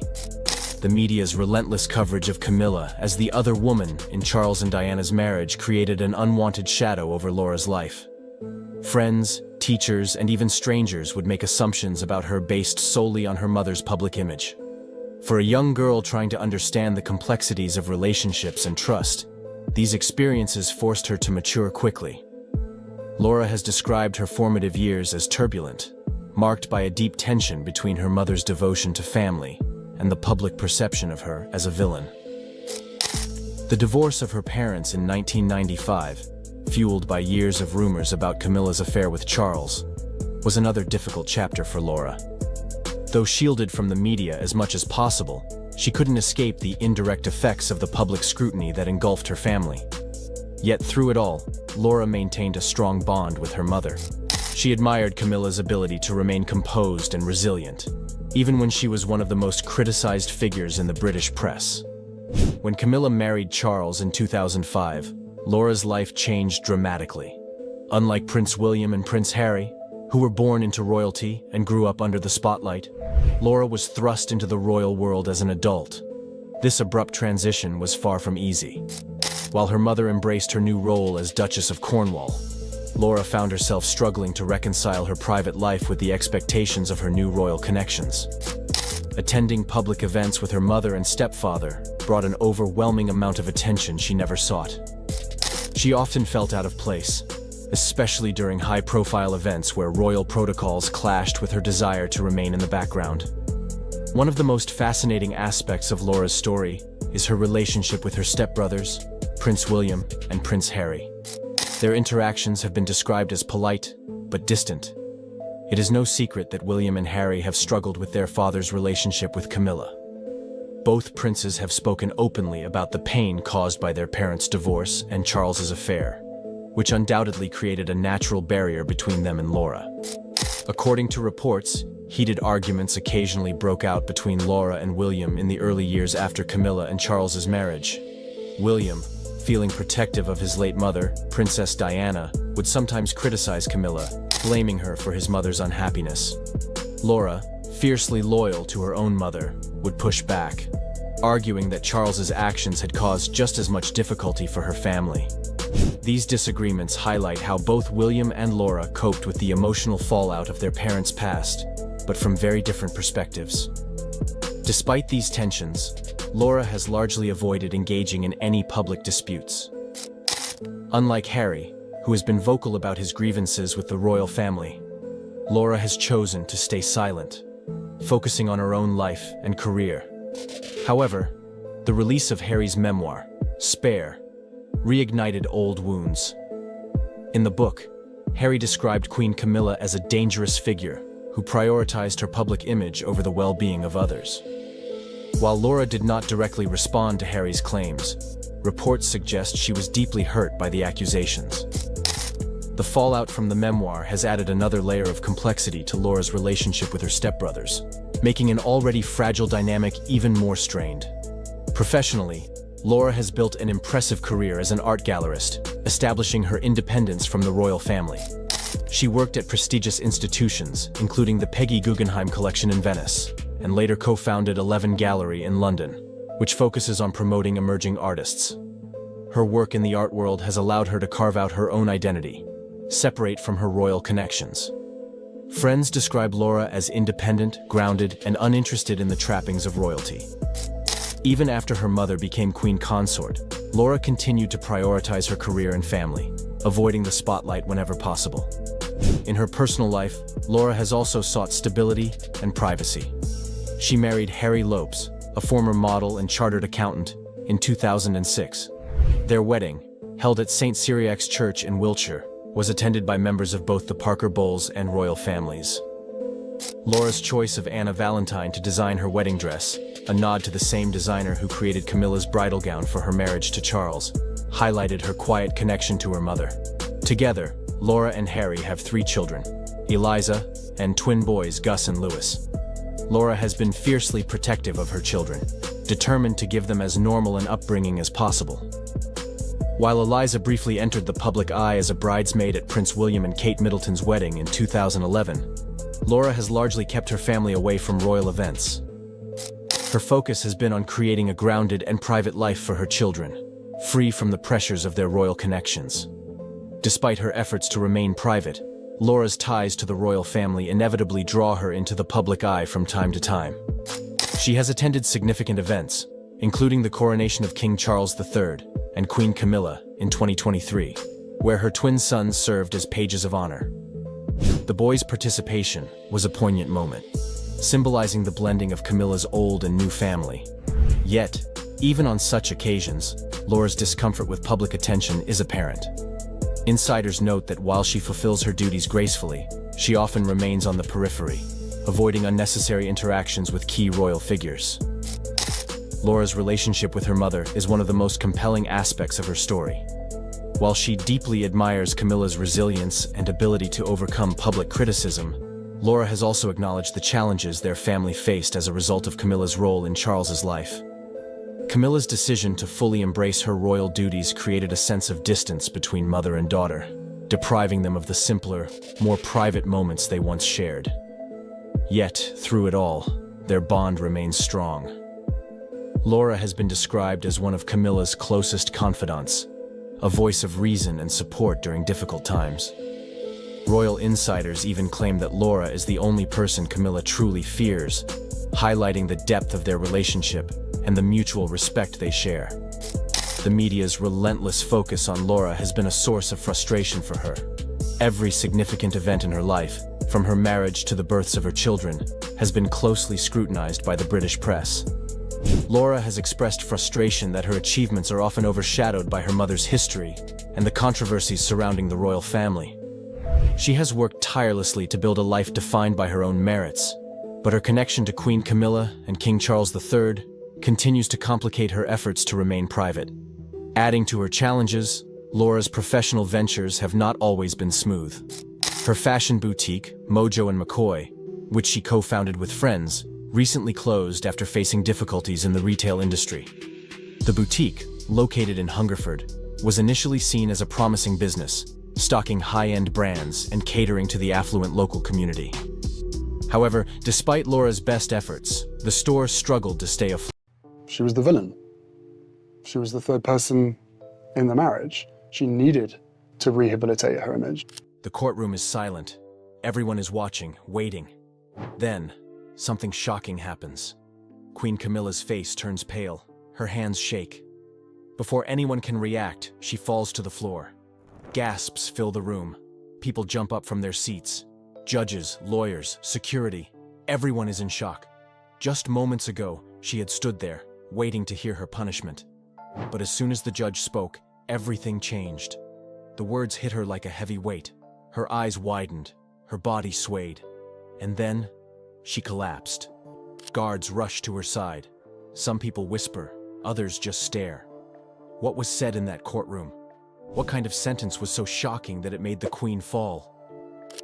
The media's relentless coverage of Camilla as the other woman in Charles and Diana's marriage created an unwanted shadow over Laura's life. Friends, teachers, and even strangers would make assumptions about her based solely on her mother's public image. For a young girl trying to understand the complexities of relationships and trust, these experiences forced her to mature quickly. Laura has described her formative years as turbulent, marked by a deep tension between her mother's devotion to family and the public perception of her as a villain. The divorce of her parents in 1995, fueled by years of rumors about Camilla's affair with Charles, was another difficult chapter for Laura. Though shielded from the media as much as possible, she couldn't escape the indirect effects of the public scrutiny that engulfed her family. Yet through it all, Laura maintained a strong bond with her mother. She admired Camilla's ability to remain composed and resilient, even when she was one of the most criticized figures in the British press. When Camilla married Charles in 2005, Laura's life changed dramatically. Unlike Prince William and Prince Harry, who were born into royalty and grew up under the spotlight, Laura was thrust into the royal world as an adult. This abrupt transition was far from easy. While her mother embraced her new role as Duchess of Cornwall, Laura found herself struggling to reconcile her private life with the expectations of her new royal connections. Attending public events with her mother and stepfather brought an overwhelming amount of attention she never sought. She often felt out of place, especially during high-profile events where royal protocols clashed with her desire to remain in the background. One of the most fascinating aspects of Laura's story is her relationship with her stepbrothers, Prince William and Prince Harry. Their interactions have been described as polite, but distant. It is no secret that William and Harry have struggled with their father's relationship with Camilla. Both princes have spoken openly about the pain caused by their parents' divorce and Charles's affair, which undoubtedly created a natural barrier between them and Laura. According to reports, heated arguments occasionally broke out between Laura and William in the early years after Camilla and Charles's marriage. William, feeling protective of his late mother, Princess Diana, would sometimes criticize Camilla, blaming her for his mother's unhappiness. Laura, fiercely loyal to her own mother, would push back, arguing that Charles's actions had caused just as much difficulty for her family. These disagreements highlight how both William and Laura coped with the emotional fallout of their parents' past, but from very different perspectives. Despite these tensions, Laura has largely avoided engaging in any public disputes. Unlike Harry, who has been vocal about his grievances with the royal family, Laura has chosen to stay silent, focusing on her own life and career. However, the release of Harry's memoir, Spare, reignited old wounds. In the book, Harry described Queen Camilla as a dangerous figure who prioritized her public image over the well-being of others. While Laura did not directly respond to Harry's claims, reports suggest she was deeply hurt by the accusations. The fallout from the memoir has added another layer of complexity to Laura's relationship with her stepbrothers, making an already fragile dynamic even more strained. Professionally, Laura has built an impressive career as an art gallerist, establishing her independence from the royal family. She worked at prestigious institutions, including the Peggy Guggenheim Collection in Venice, and later co-founded 11 Gallery in London, which focuses on promoting emerging artists. Her work in the art world has allowed her to carve out her own identity, separate from her royal connections. Friends describe Laura as independent, grounded, and uninterested in the trappings of royalty. Even after her mother became queen consort, Laura continued to prioritize her career and family, avoiding the spotlight whenever possible. In her personal life, Laura has also sought stability and privacy. She married Harry Lopes, a former model and chartered accountant, in 2006. Their wedding, held at St. Cyriac's Church in Wiltshire, was attended by members of both the Parker Bowles and royal families. Laura's choice of Anna Valentine to design her wedding dress, a nod to the same designer who created Camilla's bridal gown for her marriage to Charles, highlighted her quiet connection to her mother. Together, Laura and Harry have 3 children, Eliza, and twin boys Gus and Lewis. Laura has been fiercely protective of her children, determined to give them as normal an upbringing as possible. While Eliza briefly entered the public eye as a bridesmaid at Prince William and Kate Middleton's wedding in 2011, Laura has largely kept her family away from royal events. Her focus has been on creating a grounded and private life for her children, free from the pressures of their royal connections. Despite her efforts to remain private, Laura's ties to the royal family inevitably draw her into the public eye from time to time. She has attended significant events, including the coronation of King Charles III and Queen Camilla in 2023, where her twin sons served as pages of honor. The boys' participation was a poignant moment, symbolizing the blending of Camilla's old and new family. Yet, even on such occasions, Laura's discomfort with public attention is apparent. Insiders note that while she fulfills her duties gracefully, she often remains on the periphery, avoiding unnecessary interactions with key royal figures. Laura's relationship with her mother is one of the most compelling aspects of her story. While she deeply admires Camilla's resilience and ability to overcome public criticism, Laura has also acknowledged the challenges their family faced as a result of Camilla's role in Charles's life. Camilla's decision to fully embrace her royal duties created a sense of distance between mother and daughter, depriving them of the simpler, more private moments they once shared. Yet, through it all, their bond remains strong. Laura has been described as one of Camilla's closest confidants, a voice of reason and support during difficult times. Royal insiders even claim that Laura is the only person Camilla truly fears, highlighting the depth of their relationship and the mutual respect they share. The media's relentless focus on Laura has been a source of frustration for her. Every significant event in her life, from her marriage to the births of her children, has been closely scrutinized by the British press. Laura has expressed frustration that her achievements are often overshadowed by her mother's history and the controversies surrounding the royal family. She has worked tirelessly to build a life defined by her own merits, but her connection to Queen Camilla and King Charles III continues to complicate her efforts to remain private. Adding to her challenges, Laura's professional ventures have not always been smooth. Her fashion boutique, Mojo & McCoy, which she co-founded with friends, recently closed after facing difficulties in the retail industry. The boutique, located in Hungerford, was initially seen as a promising business, stocking high-end brands and catering to the affluent local community. However, despite Laura's best efforts, the store struggled to stay afloat. She was the villain. She was the third person in the marriage. She needed to rehabilitate her image. The courtroom is silent. Everyone is watching, waiting. Then, something shocking happens. Queen Camilla's face turns pale. Her hands shake. Before anyone can react, she falls to the floor. Gasps fill the room. People jump up from their seats. Judges, lawyers, security. Everyone is in shock. Just moments ago, she had stood there, waiting to hear her punishment. But as soon as the judge spoke, everything changed. The words hit her like a heavy weight. Her eyes widened. Her body swayed. And then, she collapsed. Guards rush to her side. Some people whisper, others just stare. What was said in that courtroom? What kind of sentence was so shocking that it made the Queen fall?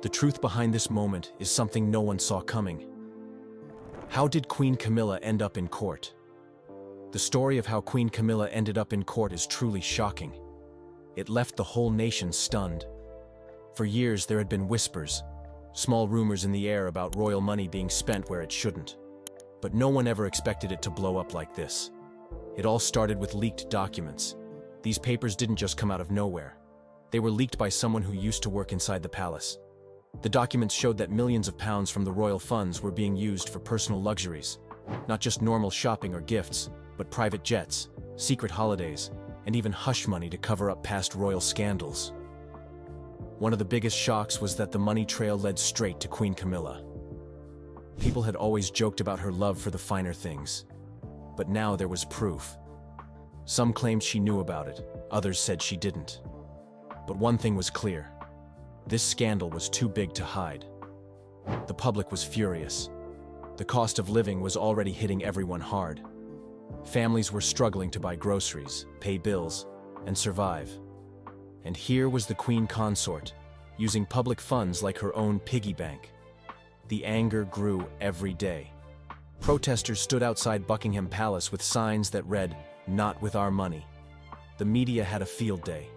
The truth behind this moment is something no one saw coming. How did Queen Camilla end up in court? The story of how Queen Camilla ended up in court is truly shocking. It left the whole nation stunned. For years there had been whispers, small rumors in the air about royal money being spent where it shouldn't. But no one ever expected it to blow up like this. It all started with leaked documents. These papers didn't just come out of nowhere. They were leaked by someone who used to work inside the palace. The documents showed that millions of pounds from the royal funds were being used for personal luxuries, not just normal shopping or gifts, but private jets, secret holidays, and even hush money to cover up past royal scandals. One of the biggest shocks was that the money trail led straight to Queen Camilla. People had always joked about her love for the finer things, but now there was proof. Some claimed she knew about it, others said she didn't. But one thing was clear. This scandal was too big to hide. The public was furious. The cost of living was already hitting everyone hard. Families were struggling to buy groceries, pay bills, and survive. And here was the Queen Consort, using public funds like her own piggy bank. The anger grew every day. Protesters stood outside Buckingham Palace with signs that read, "Not with our money." The media had a field day.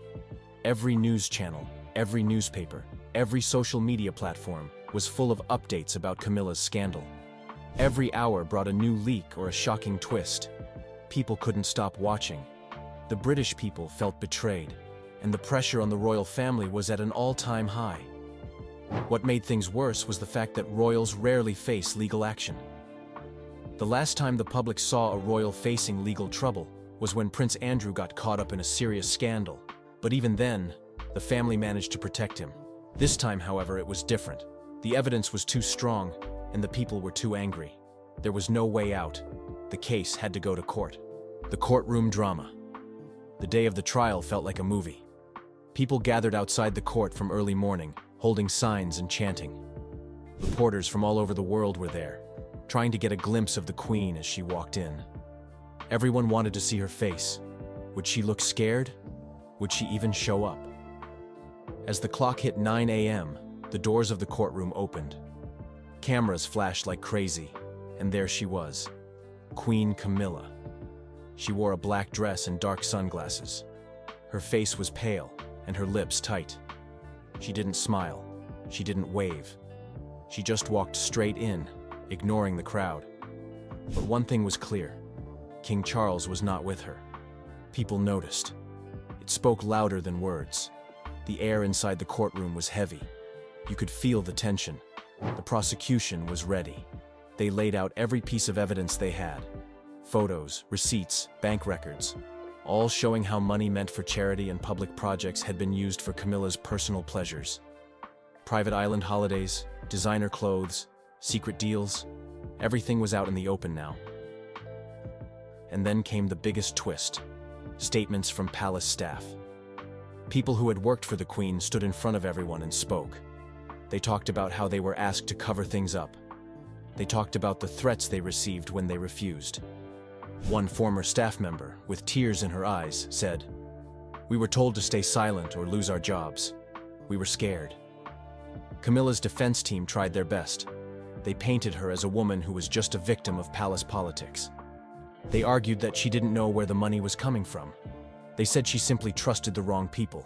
Every news channel, every newspaper, every social media platform was full of updates about Camilla's scandal. Every hour brought a new leak or a shocking twist. People couldn't stop watching. The British people felt betrayed, and the pressure on the royal family was at an all-time high. What made things worse was the fact that royals rarely face legal action. The last time the public saw a royal facing legal trouble was when Prince Andrew got caught up in a serious scandal. But even then, the family managed to protect him. This time, however, it was different. The evidence was too strong, and the people were too angry. There was no way out. The case had to go to court. The courtroom drama. The day of the trial felt like a movie. People gathered outside the court from early morning, holding signs and chanting. Reporters from all over the world were there, trying to get a glimpse of the Queen as she walked in. Everyone wanted to see her face. Would she look scared? Would she even show up? As the clock hit 9 a.m., the doors of the courtroom opened. Cameras flashed like crazy, and there she was, Queen Camilla. She wore a black dress and dark sunglasses. Her face was pale, and her lips tight. She didn't smile. She didn't wave. She just walked straight in, ignoring the crowd. But one thing was clear. King Charles was not with her. People noticed. It spoke louder than words. The air inside the courtroom was heavy. You could feel the tension. The prosecution was ready. They laid out every piece of evidence they had. Photos, receipts, bank records, all showing how money meant for charity and public projects had been used for Camilla's personal pleasures. Private island holidays, designer clothes, secret deals, everything was out in the open now. And then came the biggest twist. Statements from palace staff. People who had worked for the Queen stood in front of everyone and spoke. They talked about how they were asked to cover things up. They talked about the threats they received when they refused. One former staff member, with tears in her eyes, said, "We were told to stay silent or lose our jobs. We were scared." Camilla's defense team tried their best. They painted her as a woman who was just a victim of palace politics. They argued that she didn't know where the money was coming from. They said she simply trusted the wrong people.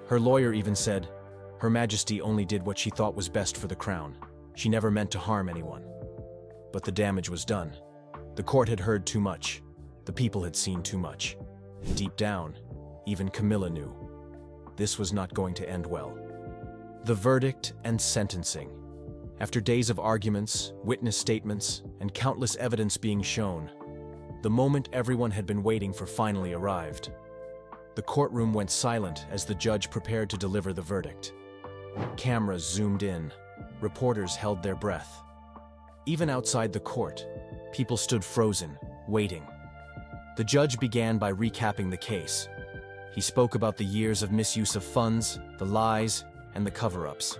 Her lawyer even said, Her Majesty only did what she thought was best for the crown. She never meant to harm anyone. But the damage was done. The court had heard too much. The people had seen too much. And deep down, even Camilla knew. This was not going to end well. The verdict and sentencing. After days of arguments, witness statements, and countless evidence being shown, the moment everyone had been waiting for finally arrived. The courtroom went silent as the judge prepared to deliver the verdict. Cameras zoomed in. Reporters held their breath. Even outside the court, people stood frozen, waiting. The judge began by recapping the case. He spoke about the years of misuse of funds, the lies, and the cover-ups.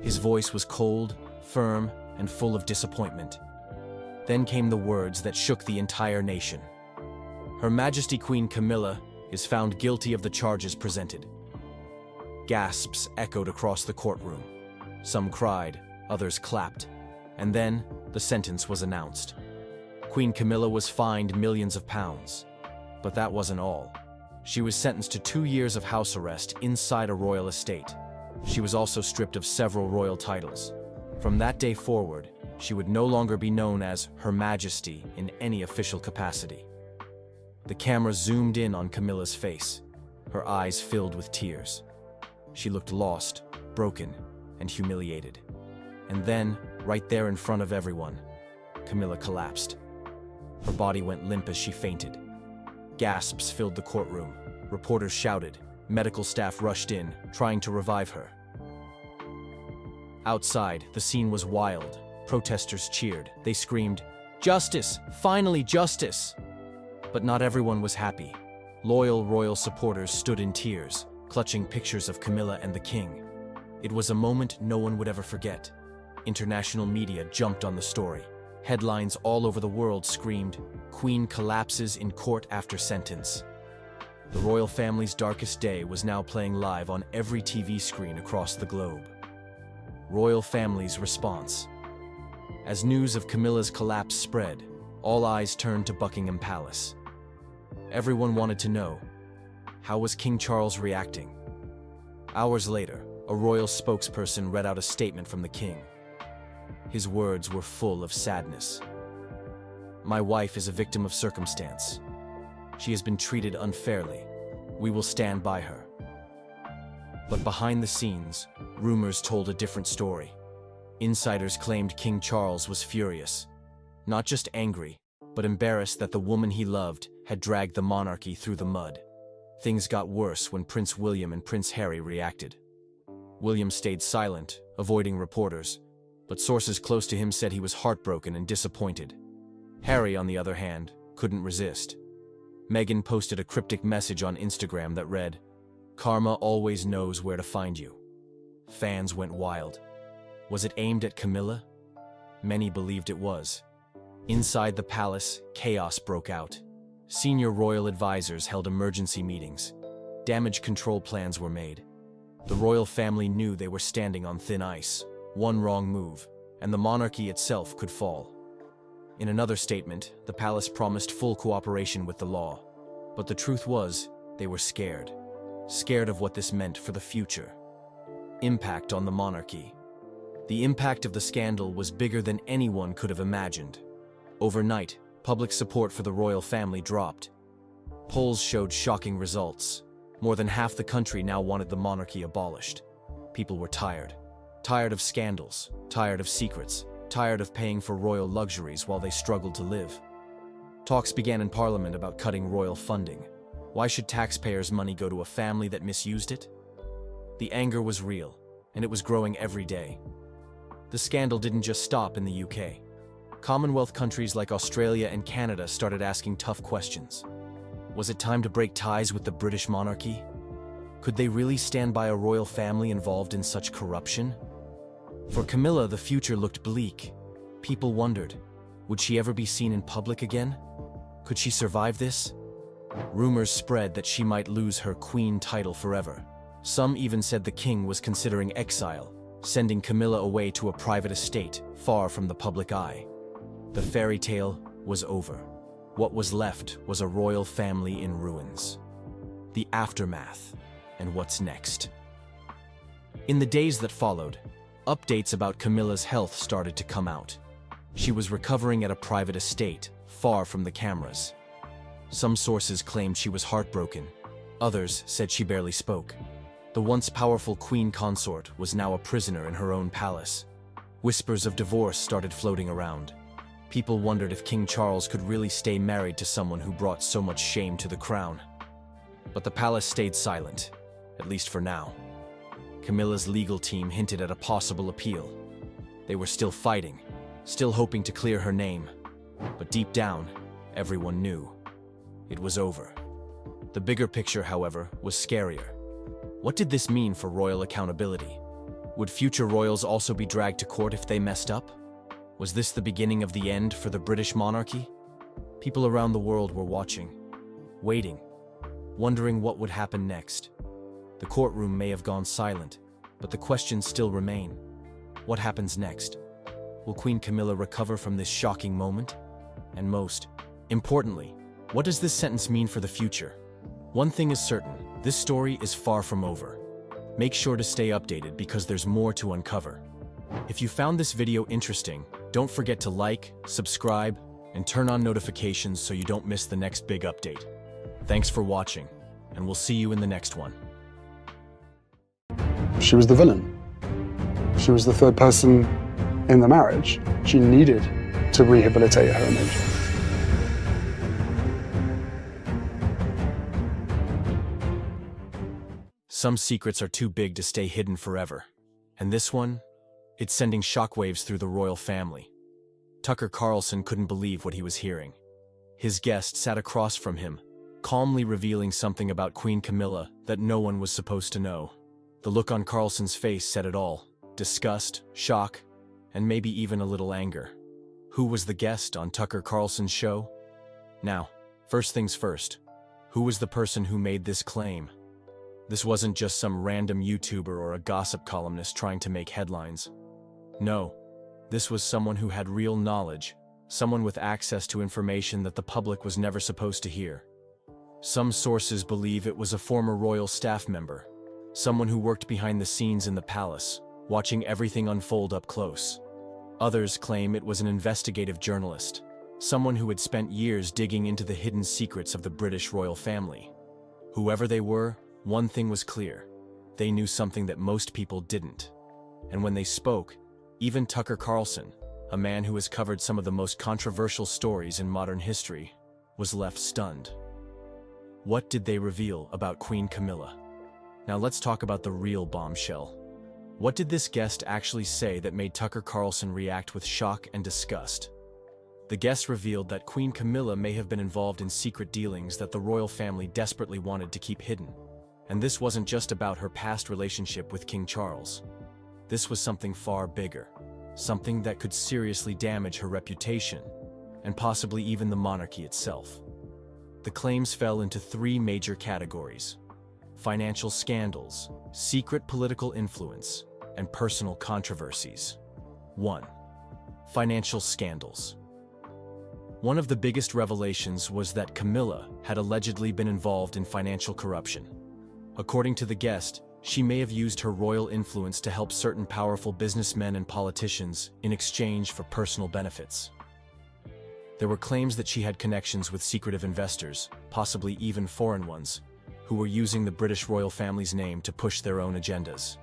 His voice was cold, firm, and full of disappointment. Then came the words that shook the entire nation. Her Majesty Queen Camilla, is found guilty of the charges presented. Gasps echoed across the courtroom. Some cried, others clapped, and then the sentence was announced. Queen Camilla was fined millions of pounds. But that wasn't all. She was sentenced to 2 years of house arrest inside a royal estate. She was also stripped of several royal titles. From that day forward, she would no longer be known as Her Majesty in any official capacity. The camera zoomed in on Camilla's face. Her eyes filled with tears. She looked lost, broken, and humiliated. And then, right there in front of everyone, Camilla collapsed. Her body went limp as she fainted. Gasps filled the courtroom. Reporters shouted. Medical staff rushed in, trying to revive her. Outside, the scene was wild. Protesters cheered. They screamed, "Justice! Finally justice!" But not everyone was happy. Loyal royal supporters stood in tears, clutching pictures of Camilla and the king. It was a moment no one would ever forget. International media jumped on the story. Headlines all over the world screamed, "Queen collapses in court after sentence." The royal family's darkest day was now playing live on every TV screen across the globe. Royal family's response. As news of Camilla's collapse spread, all eyes turned to Buckingham Palace. Everyone wanted to know, how was King Charles reacting? Hours later, a royal spokesperson read out a statement from the king. His words were full of sadness. "My wife is a victim of circumstance. She has been treated unfairly. We will stand by her." But behind the scenes, rumors told a different story. Insiders claimed King Charles was furious. Not just angry, but embarrassed that the woman he loved had dragged the monarchy through the mud. Things got worse when Prince William and Prince Harry reacted. William stayed silent, avoiding reporters, but sources close to him said he was heartbroken and disappointed. Harry, on the other hand, couldn't resist. Meghan posted a cryptic message on Instagram that read, "Karma always knows where to find you." Fans went wild. Was it aimed at Camilla? Many believed it was. Inside the palace, chaos broke out. Senior royal advisors held emergency meetings. Damage control plans were made. The royal family knew they were standing on thin ice. One wrong move, and the monarchy itself could fall. In another statement, the palace promised full cooperation with the law. But the truth was, they were scared. Scared of what this meant for the future. Impact on the monarchy. The impact of the scandal was bigger than anyone could have imagined. Overnight, public support for the royal family dropped. Polls showed shocking results. More than half the country now wanted the monarchy abolished. People were tired. Tired of scandals, tired of secrets, tired of paying for royal luxuries while they struggled to live. Talks began in Parliament about cutting royal funding. Why should taxpayers' money go to a family that misused it? The anger was real, and it was growing every day. The scandal didn't just stop in the UK. Commonwealth countries like Australia and Canada started asking tough questions. Was it time to break ties with the British monarchy? Could they really stand by a royal family involved in such corruption? For Camilla, the future looked bleak. People wondered, would she ever be seen in public again? Could she survive this? Rumors spread that she might lose her queen title forever. Some even said the king was considering exile, sending Camilla away to a private estate, far from the public eye. The fairy tale was over. What was left was a royal family in ruins. The aftermath, and what's next. In the days that followed, updates about Camilla's health started to come out. She was recovering at a private estate, far from the cameras. Some sources claimed she was heartbroken. Others said she barely spoke. The once powerful queen consort was now a prisoner in her own palace. Whispers of divorce started floating around. People wondered if King Charles could really stay married to someone who brought so much shame to the crown. But the palace stayed silent, at least for now. Camilla's legal team hinted at a possible appeal. They were still fighting, still hoping to clear her name. But deep down, everyone knew. It was over. The bigger picture, however, was scarier. What did this mean for royal accountability? Would future royals also be dragged to court if they messed up? Was this the beginning of the end for the British monarchy? People around the world were watching, waiting. wondering what would happen next. The courtroom may have gone silent, but the questions still remain. What happens next? Will Queen Camilla recover from this shocking moment? And most importantly, what does this sentence mean for the future? One thing is certain, this story is far from over. Make sure to stay updated because there's more to uncover. If you found this video interesting, don't forget to like, subscribe, and turn on notifications so you don't miss the next big update. Thanks for watching, and we'll see you in the next one. She was the villain. She was the third person in the marriage. She needed to rehabilitate her image. Some secrets are too big to stay hidden forever. And this one? It's sending shockwaves through the royal family. Tucker Carlson couldn't believe what he was hearing. His guest sat across from him, calmly revealing something about Queen Camilla that no one was supposed to know. The look on Carlson's face said it all: disgust, shock, and maybe even a little anger. Who was the guest on Tucker Carlson's show? Now, first things first, who was the person who made this claim? This wasn't just some random YouTuber or a gossip columnist trying to make headlines. No, this was someone who had real knowledge, someone with access to information that the public was never supposed to hear. Some sources believe it was a former royal staff member, someone who worked behind the scenes in the palace, watching everything unfold up close. Others claim it was an investigative journalist, someone who had spent years digging into the hidden secrets of the British royal family. Whoever they were, one thing was clear: they knew something that most people didn't. And when they spoke, even Tucker Carlson, a man who has covered some of the most controversial stories in modern history, was left stunned. What did they reveal about Queen Camilla? Now let's talk about the real bombshell. What did this guest actually say that made Tucker Carlson react with shock and disgust? The guest revealed that Queen Camilla may have been involved in secret dealings that the royal family desperately wanted to keep hidden. And this wasn't just about her past relationship with King Charles. This was something far bigger, something that could seriously damage her reputation, and possibly even the monarchy itself. The claims fell into three major categories: financial scandals, secret political influence, and personal controversies. 1. Financial scandals. One of the biggest revelations was that Camilla had allegedly been involved in financial corruption. According to the guest, she may have used her royal influence to help certain powerful businessmen and politicians in exchange for personal benefits. There were claims that she had connections with secretive investors, possibly even foreign ones, who were using the British royal family's name to push their own agendas.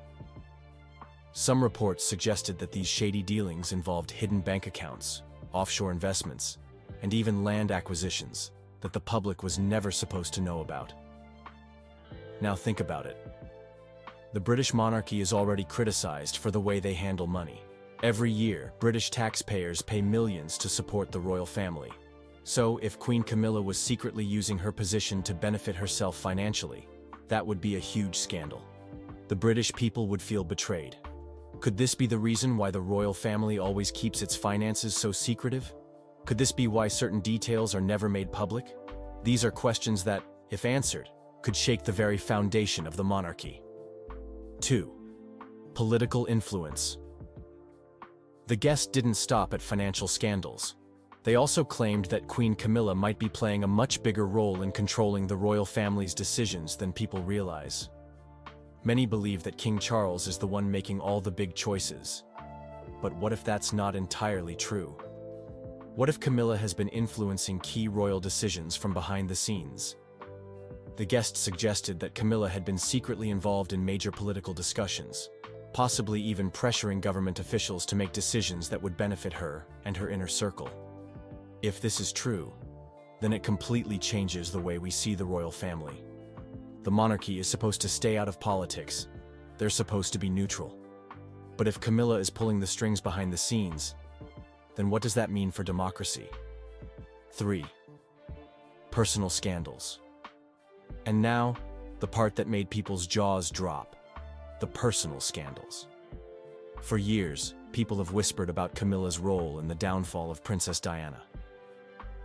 Some reports suggested that these shady dealings involved hidden bank accounts, offshore investments, and even land acquisitions that the public was never supposed to know about. Now think about it. The British monarchy is already criticized for the way they handle money. Every year, British taxpayers pay millions to support the royal family. So, if Queen Camilla was secretly using her position to benefit herself financially, that would be a huge scandal. The British people would feel betrayed. Could this be the reason why the royal family always keeps its finances so secretive? Could this be why certain details are never made public? These are questions that, if answered, could shake the very foundation of the monarchy. 2. Political influence. The guest didn't stop at financial scandals. They also claimed that Queen Camilla might be playing a much bigger role in controlling the royal family's decisions than people realize. Many believe that King Charles is the one making all the big choices. But what if that's not entirely true? What if Camilla has been influencing key royal decisions from behind the scenes? The guest suggested that Camilla had been secretly involved in major political discussions, possibly even pressuring government officials to make decisions that would benefit her and her inner circle. If this is true, then it completely changes the way we see the royal family. The monarchy is supposed to stay out of politics. They're supposed to be neutral. But if Camilla is pulling the strings behind the scenes, then what does that mean for democracy? 3. Personal scandals. And now, the part that made people's jaws drop: the personal scandals. For years, people have whispered about Camilla's role in the downfall of Princess Diana.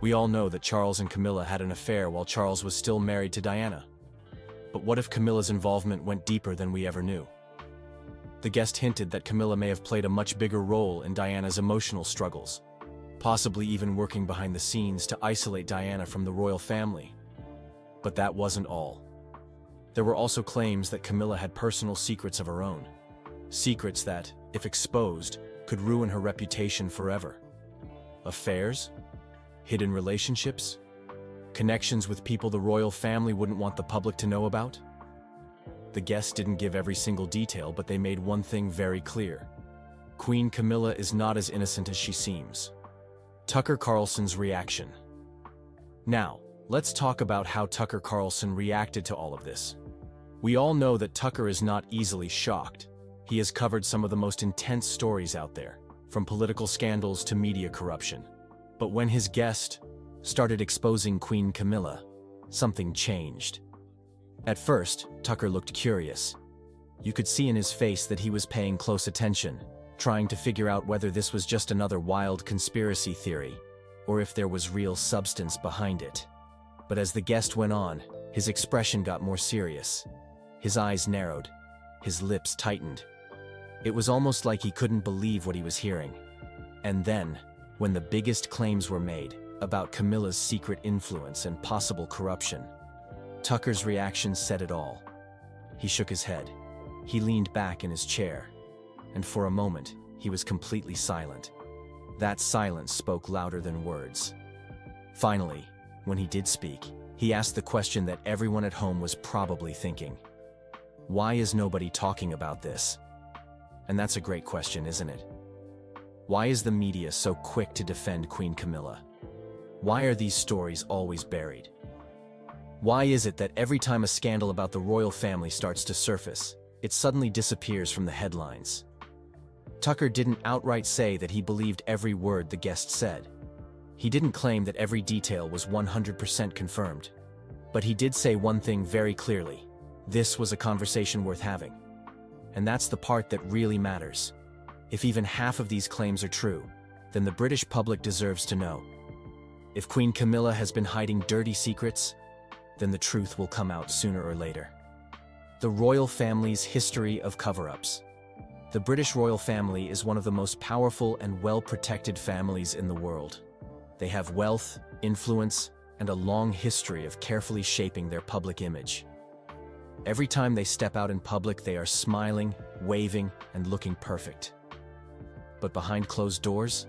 We all know that Charles and Camilla had an affair while Charles was still married to Diana. But what if Camilla's involvement went deeper than we ever knew? The guest hinted that Camilla may have played a much bigger role in Diana's emotional struggles, possibly even working behind the scenes to isolate Diana from the royal family. But that wasn't all. There were also claims that Camilla had personal secrets of her own. Secrets that, if exposed, could ruin her reputation forever. Affairs? Hidden relationships? Connections with people the royal family wouldn't want the public to know about? The guests didn't give every single detail, but they made one thing very clear. Queen Camilla is not as innocent as she seems. Tucker Carlson's reaction. Now, let's talk about how Tucker Carlson reacted to all of this. We all know that Tucker is not easily shocked. He has covered some of the most intense stories out there, from political scandals to media corruption. But when his guest started exposing Queen Camilla, something changed. At first, Tucker looked curious. You could see in his face that he was paying close attention, trying to figure out whether this was just another wild conspiracy theory, or if there was real substance behind it. But as the guest went on, his expression got more serious. His eyes narrowed, his lips tightened. It was almost like he couldn't believe what he was hearing. And then, when the biggest claims were made about Camilla's secret influence and possible corruption, Tucker's reaction said it all. He shook his head. He leaned back in his chair. And for a moment, he was completely silent. That silence spoke louder than words. Finally, when he did speak, he asked the question that everyone at home was probably thinking. Why is nobody talking about this? And that's a great question, isn't it? Why is the media so quick to defend Queen Camilla? Why are these stories always buried? Why is it that every time a scandal about the royal family starts to surface, it suddenly disappears from the headlines? Tucker didn't outright say that he believed every word the guest said. He didn't claim that every detail was 100% confirmed. But he did say one thing very clearly. This was a conversation worth having. And that's the part that really matters. If even half of these claims are true, then the British public deserves to know. If Queen Camilla has been hiding dirty secrets, then the truth will come out sooner or later. The royal family's history of cover-ups. The British royal family is one of the most powerful and well-protected families in the world. They have wealth, influence, and a long history of carefully shaping their public image. Every time they step out in public, they are smiling, waving, and looking perfect. But behind closed doors?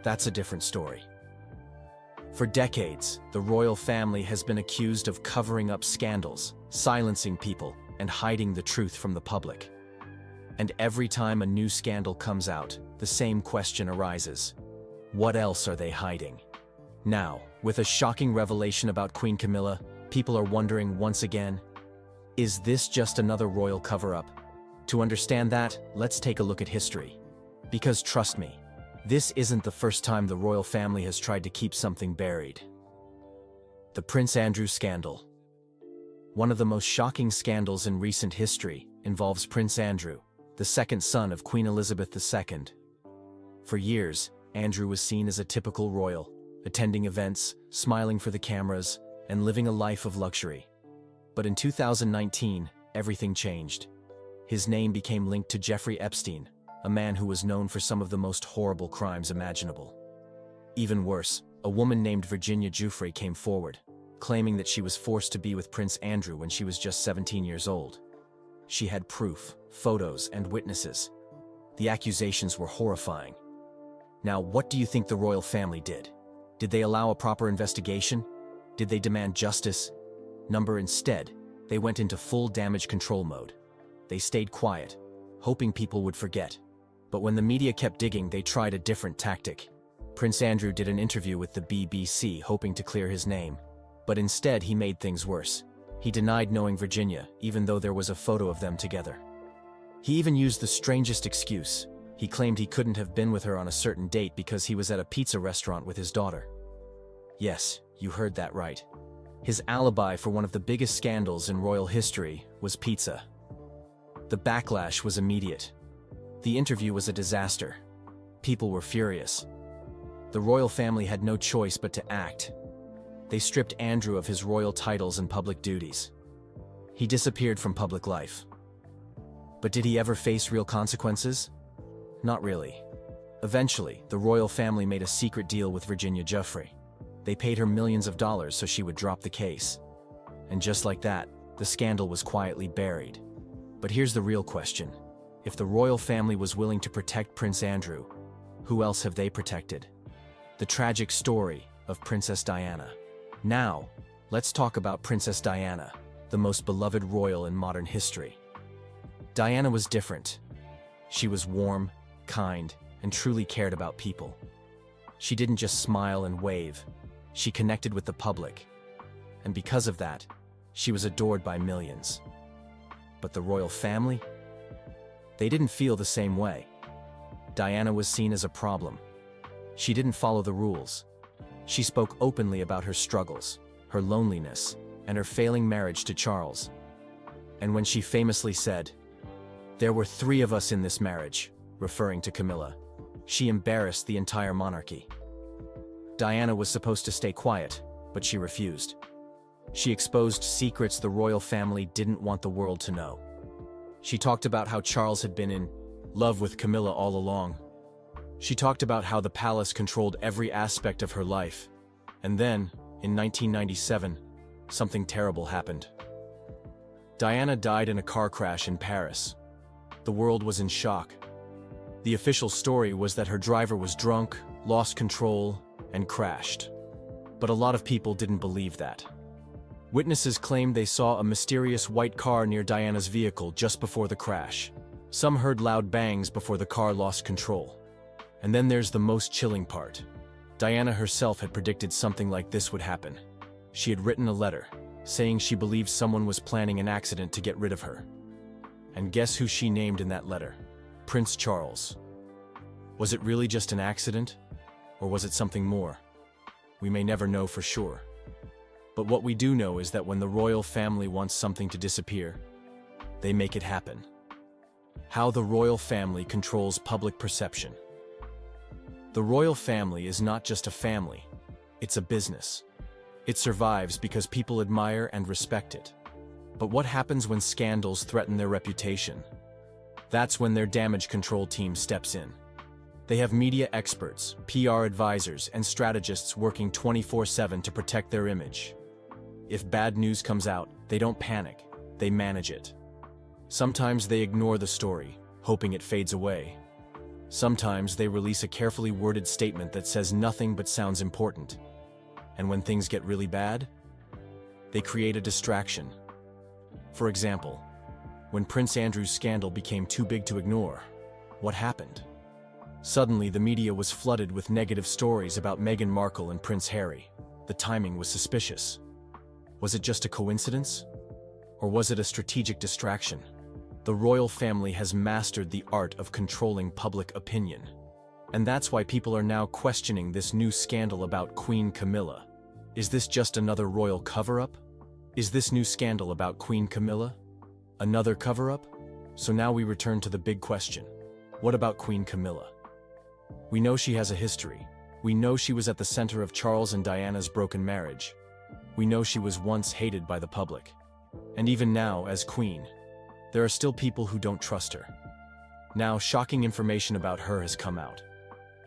That's a different story. For decades, the royal family has been accused of covering up scandals, silencing people, and hiding the truth from the public. And every time a new scandal comes out, the same question arises. What else are they hiding? Now, with a shocking revelation about Queen Camilla, people are wondering once again, is this just another royal cover-up? To understand that, let's take a look at history. Because trust me, this isn't the first time the royal family has tried to keep something buried. The Prince Andrew scandal. One of the most shocking scandals in recent history involves Prince Andrew, the second son of Queen Elizabeth II. For years, Andrew was seen as a typical royal, attending events, smiling for the cameras, and living a life of luxury. But in 2019, everything changed. His name became linked to Jeffrey Epstein, a man who was known for some of the most horrible crimes imaginable. Even worse, a woman named Virginia Giuffre came forward, claiming that she was forced to be with Prince Andrew when she was just 17 years old. She had proof, photos, and witnesses. The accusations were horrifying. Now, what do you think the royal family did? Did they allow a proper investigation? Did they demand justice? Instead, they went into full damage control mode. They stayed quiet, hoping people would forget. But when the media kept digging, they tried a different tactic. Prince Andrew did an interview with the BBC, hoping to clear his name. But instead, he made things worse. He denied knowing Virginia, even though there was a photo of them together. He even used the strangest excuse. He claimed he couldn't have been with her on a certain date because he was at a pizza restaurant with his daughter. Yes, you heard that right. His alibi for one of the biggest scandals in royal history was pizza. The backlash was immediate. The interview was a disaster. People were furious. The royal family had no choice but to act. They stripped Andrew of his royal titles and public duties. He disappeared from public life. But did he ever face real consequences? Not really. Eventually, the royal family made a secret deal with Virginia Giuffre. They paid her millions of dollars so she would drop the case. And just like that, the scandal was quietly buried. But here's the real question. If the royal family was willing to protect Prince Andrew, who else have they protected? The tragic story of Princess Diana. Now, let's talk about Princess Diana, the most beloved royal in modern history. Diana was different. She was warm, kind, and truly cared about people. She didn't just smile and wave. She connected with the public. And because of that, she was adored by millions. But the royal family? They didn't feel the same way. Diana was seen as a problem. She didn't follow the rules. She spoke openly about her struggles, her loneliness, and her failing marriage to Charles. And when she famously said, "There were 3 of us in this marriage," referring to Camilla, she embarrassed the entire monarchy. Diana was supposed to stay quiet, but she refused. She exposed secrets the royal family didn't want the world to know. She talked about how Charles had been in love with Camilla all along. She talked about how the palace controlled every aspect of her life. And then, in 1997, something terrible happened. Diana died in a car crash in Paris. The world was in shock. The official story was that her driver was drunk, lost control, and crashed. But a lot of people didn't believe that. Witnesses claimed they saw a mysterious white car near Diana's vehicle just before the crash. Some heard loud bangs before the car lost control. And then there's the most chilling part. Diana herself had predicted something like this would happen. She had written a letter, saying she believed someone was planning an accident to get rid of her. And guess who she named in that letter? Prince Charles. Was it really just an accident? Or was it something more? We may never know for sure. But what we do know is that when the royal family wants something to disappear, they make it happen. How the royal family controls public perception. The royal family is not just a family, it's a business. It survives because people admire and respect it. But what happens when scandals threaten their reputation? That's when their damage control team steps in. They have media experts, PR advisors, and strategists working 24/7 to protect their image. If bad news comes out, they don't panic, they manage it. Sometimes they ignore the story, hoping it fades away. Sometimes they release a carefully worded statement that says nothing but sounds important. And when things get really bad, they create a distraction. For example, when Prince Andrew's scandal became too big to ignore, what happened? Suddenly, the media was flooded with negative stories about Meghan Markle and Prince Harry. The timing was suspicious. Was it just a coincidence? Or was it a strategic distraction? The royal family has mastered the art of controlling public opinion. And that's why people are now questioning this new scandal about Queen Camilla. Is this just another royal cover-up? Is this new scandal about Queen Camilla another cover-up? So now we return to the big question. What about Queen Camilla? We know she has a history. We know she was at the center of Charles and Diana's broken marriage. We know she was once hated by the public. And even now, as queen, there are still people who don't trust her. Now, shocking information about her has come out.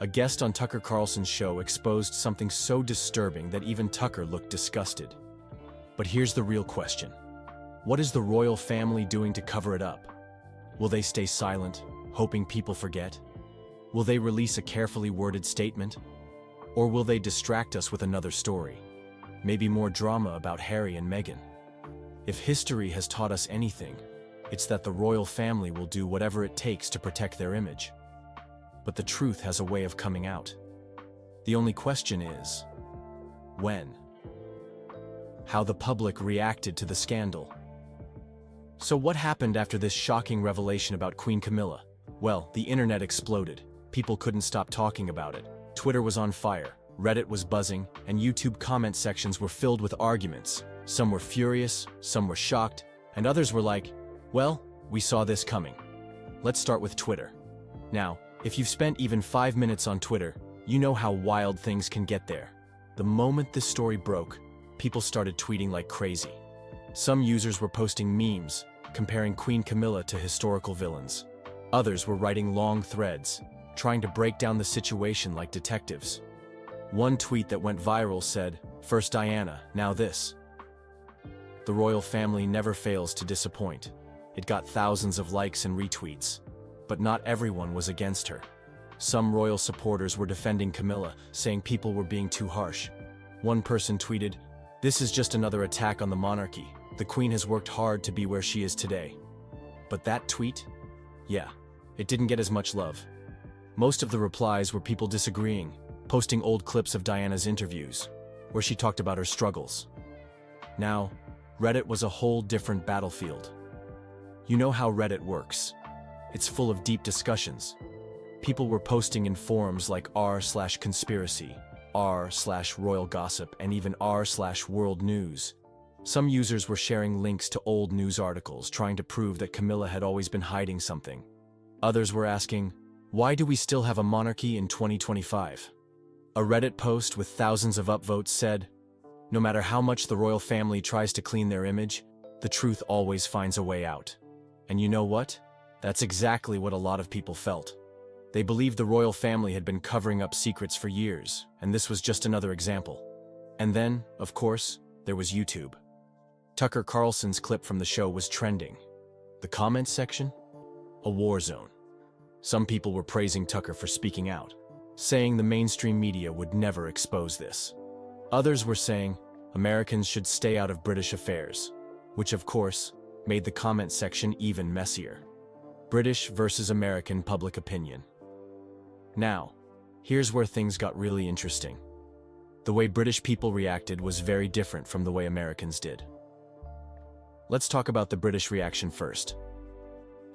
A guest on Tucker Carlson's show exposed something so disturbing that even Tucker looked disgusted. But here's the real question. What is the royal family doing to cover it up? Will they stay silent, hoping people forget? Will they release a carefully worded statement? Or will they distract us with another story? Maybe more drama about Harry and Meghan. If history has taught us anything, it's that the royal family will do whatever it takes to protect their image. But the truth has a way of coming out. The only question is, when? How the public reacted to the scandal. So what happened after this shocking revelation about Queen Camilla? Well, the internet exploded. People couldn't stop talking about it. Twitter was on fire, Reddit was buzzing, and YouTube comment sections were filled with arguments. Some were furious, some were shocked, and others were like, well, we saw this coming. Let's start with Twitter. Now, if you've spent even 5 minutes on Twitter, you know how wild things can get there. The moment this story broke, people started tweeting like crazy. Some users were posting memes, comparing Queen Camilla to historical villains. Others were writing long threads, trying to break down the situation like detectives. One tweet that went viral said, "First Diana, now this." The royal family never fails to disappoint. It got thousands of likes and retweets. But not everyone was against her. Some royal supporters were defending Camilla, saying people were being too harsh. One person tweeted, "This is just another attack on the monarchy. The Queen has worked hard to be where she is today." But that tweet? Yeah, it didn't get as much love. Most of the replies were people disagreeing, posting old clips of Diana's interviews, where she talked about her struggles. Now, Reddit was a whole different battlefield. You know how Reddit works. It's full of deep discussions. People were posting in forums like r/conspiracy, r/royal gossip, and even r/world news. Some users were sharing links to old news articles trying to prove that Camilla had always been hiding something. Others were asking, why do we still have a monarchy in 2025? A Reddit post with thousands of upvotes said, no matter how much the royal family tries to clean their image, the truth always finds a way out. And you know what? That's exactly what a lot of people felt. They believed the royal family had been covering up secrets for years, and this was just another example. And then, of course, there was YouTube. Tucker Carlson's clip from the show was trending. The comments section? A war zone. Some people were praising Tucker for speaking out, saying the mainstream media would never expose this. Others were saying Americans should stay out of British affairs, which of course made the comment section even messier. British versus American public opinion. Now, here's where things got really interesting. The way British people reacted was very different from the way Americans did. Let's talk about the British reaction first.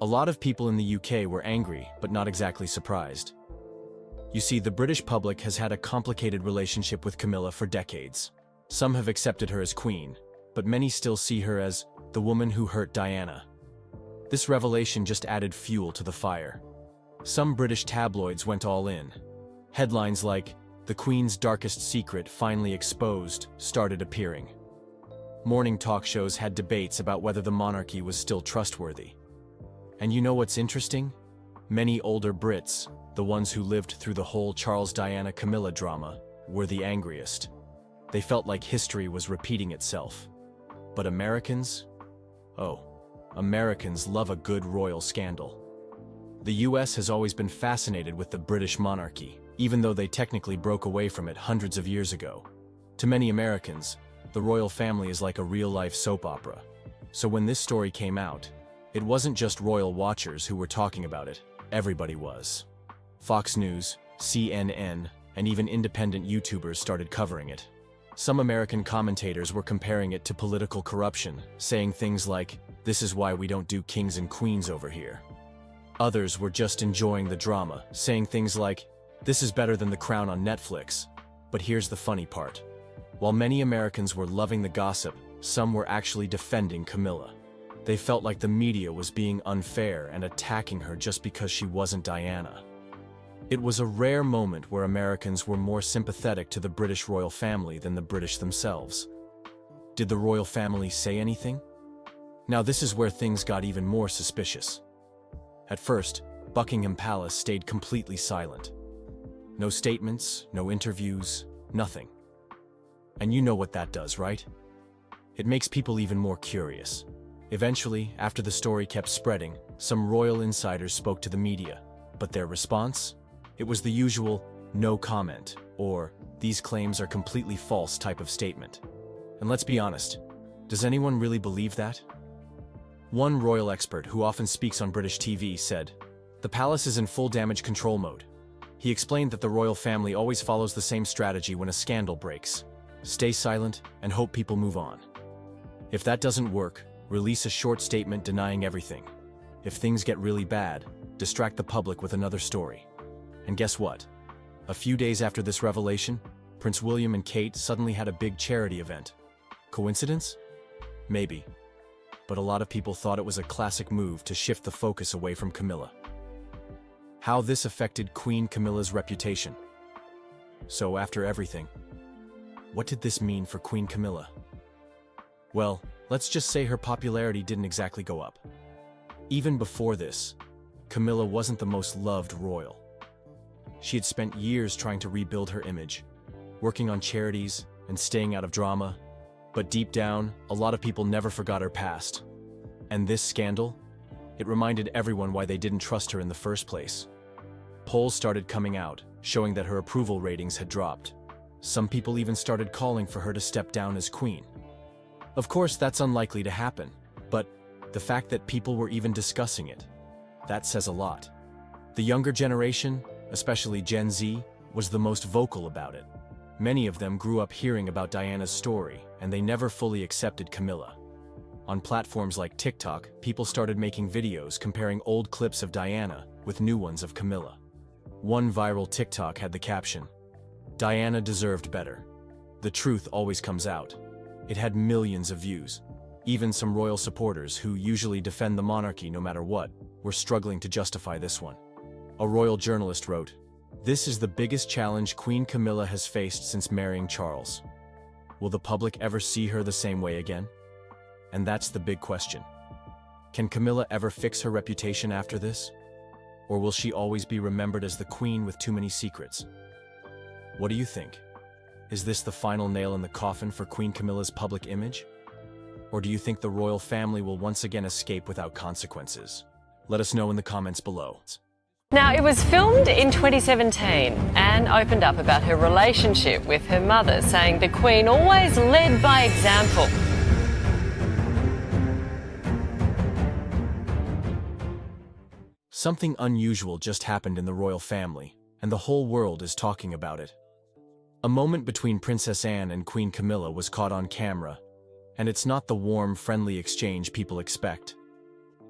A lot of people in the UK were angry, but not exactly surprised. You see, the British public has had a complicated relationship with Camilla for decades. Some have accepted her as queen, but many still see her as the woman who hurt Diana. This revelation just added fuel to the fire. Some British tabloids went all in. Headlines like, "The Queen's darkest secret finally exposed," started appearing. Morning talk shows had debates about whether the monarchy was still trustworthy. And you know what's interesting? Many older Brits, the ones who lived through the whole Charles-Diana-Camilla drama, were the angriest. They felt like history was repeating itself. But Americans? Oh, Americans love a good royal scandal. The US has always been fascinated with the British monarchy, even though they technically broke away from it hundreds of years ago. To many Americans, the royal family is like a real-life soap opera. So when this story came out, it wasn't just royal watchers who were talking about it, everybody was. Fox News, CNN, and even independent YouTubers started covering it. Some American commentators were comparing it to political corruption, saying things like, "This is why we don't do kings and queens over here." Others were just enjoying the drama, saying things like, "This is better than The Crown on Netflix." But here's the funny part. While many Americans were loving the gossip, some were actually defending Camilla. They felt like the media was being unfair and attacking her just because she wasn't Diana. It was a rare moment where Americans were more sympathetic to the British royal family than the British themselves. Did the royal family say anything? Now this is where things got even more suspicious. At first, Buckingham Palace stayed completely silent. No statements, no interviews, nothing. And you know what that does, right? It makes people even more curious. Eventually, after the story kept spreading, some royal insiders spoke to the media. But their response? It was the usual, "no comment," or "these claims are completely false" type of statement. And let's be honest, does anyone really believe that? One royal expert who often speaks on British TV said, "The palace is in full damage control mode." He explained that the royal family always follows the same strategy when a scandal breaks. Stay silent and hope people move on. If that doesn't work, release a short statement denying everything. If things get really bad, distract the public with another story. And guess what? A few days after this revelation, Prince William and Kate suddenly had a big charity event. Coincidence? Maybe. But a lot of people thought it was a classic move to shift the focus away from Camilla. How this affected Queen Camilla's reputation. So after everything, what did this mean for Queen Camilla? Well, let's just say her popularity didn't exactly go up. Even before this, Camilla wasn't the most loved royal. She had spent years trying to rebuild her image, working on charities and staying out of drama, but deep down, a lot of people never forgot her past. And this scandal? It reminded everyone why they didn't trust her in the first place. Polls started coming out, showing that her approval ratings had dropped. Some people even started calling for her to step down as queen. Of course, that's unlikely to happen, but the fact that people were even discussing it, that says a lot. The younger generation, especially Gen Z, was the most vocal about it. Many of them grew up hearing about Diana's story, and they never fully accepted Camilla. On platforms like TikTok, people started making videos comparing old clips of Diana with new ones of Camilla. One viral TikTok had the caption, "Diana deserved better. The truth always comes out." It had millions of views. Even some royal supporters, who usually defend the monarchy no matter what, were struggling to justify this one. A royal journalist wrote, "This is the biggest challenge Queen Camilla has faced since marrying Charles. Will the public ever see her the same way again?" And that's the big question. Can Camilla ever fix her reputation after this? Or will she always be remembered as the queen with too many secrets? What do you think? Is this the final nail in the coffin for Queen Camilla's public image? Or do you think the royal family will once again escape without consequences? Let us know in the comments below. Now, it was filmed in 2017. Anne opened up about her relationship with her mother, saying the Queen always led by example. Something unusual just happened in the royal family, and the whole world is talking about it. A moment between Princess Anne and Queen Camilla was caught on camera, and it's not the warm, friendly exchange people expect.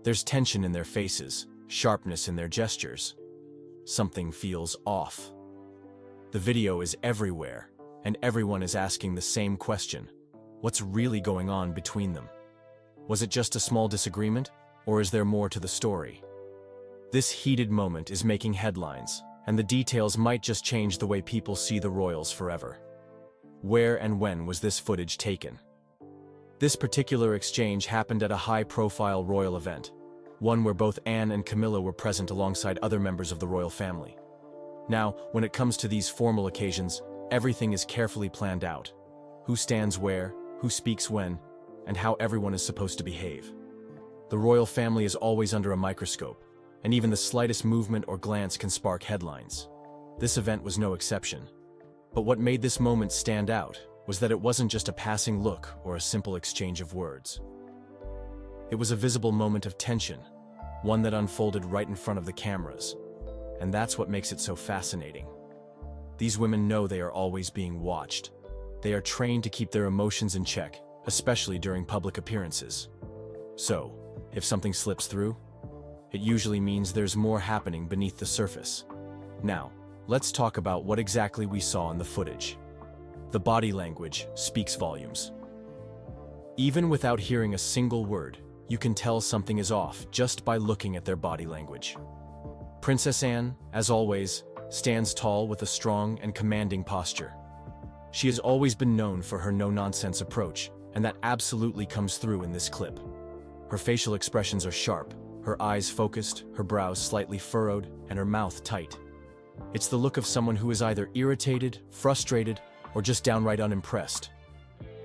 There's tension in their faces, sharpness in their gestures. Something feels off. The video is everywhere, and everyone is asking the same question. What's really going on between them? Was it just a small disagreement, or is there more to the story? This heated moment is making headlines, and the details might just change the way people see the royals forever. Where and when was this footage taken? This particular exchange happened at a high-profile royal event, one where both Anne and Camilla were present alongside other members of the royal family. Now, when it comes to these formal occasions, everything is carefully planned out. Who stands where, who speaks when, and how everyone is supposed to behave. The royal family is always under a microscope, and even the slightest movement or glance can spark headlines. This event was no exception. But what made this moment stand out was that it wasn't just a passing look or a simple exchange of words. It was a visible moment of tension, one that unfolded right in front of the cameras. And that's what makes it so fascinating. These women know they are always being watched. They are trained to keep their emotions in check, especially during public appearances. So, if something slips through, it usually means there's more happening beneath the surface. Now, let's talk about what exactly we saw in the footage. The body language speaks volumes. Even without hearing a single word, you can tell something is off just by looking at their body language. Princess Anne, as always, stands tall with a strong and commanding posture. She has always been known for her no-nonsense approach, and that absolutely comes through in this clip. Her facial expressions are sharp, her eyes focused, her brows slightly furrowed, and her mouth tight. It's the look of someone who is either irritated, frustrated, or just downright unimpressed.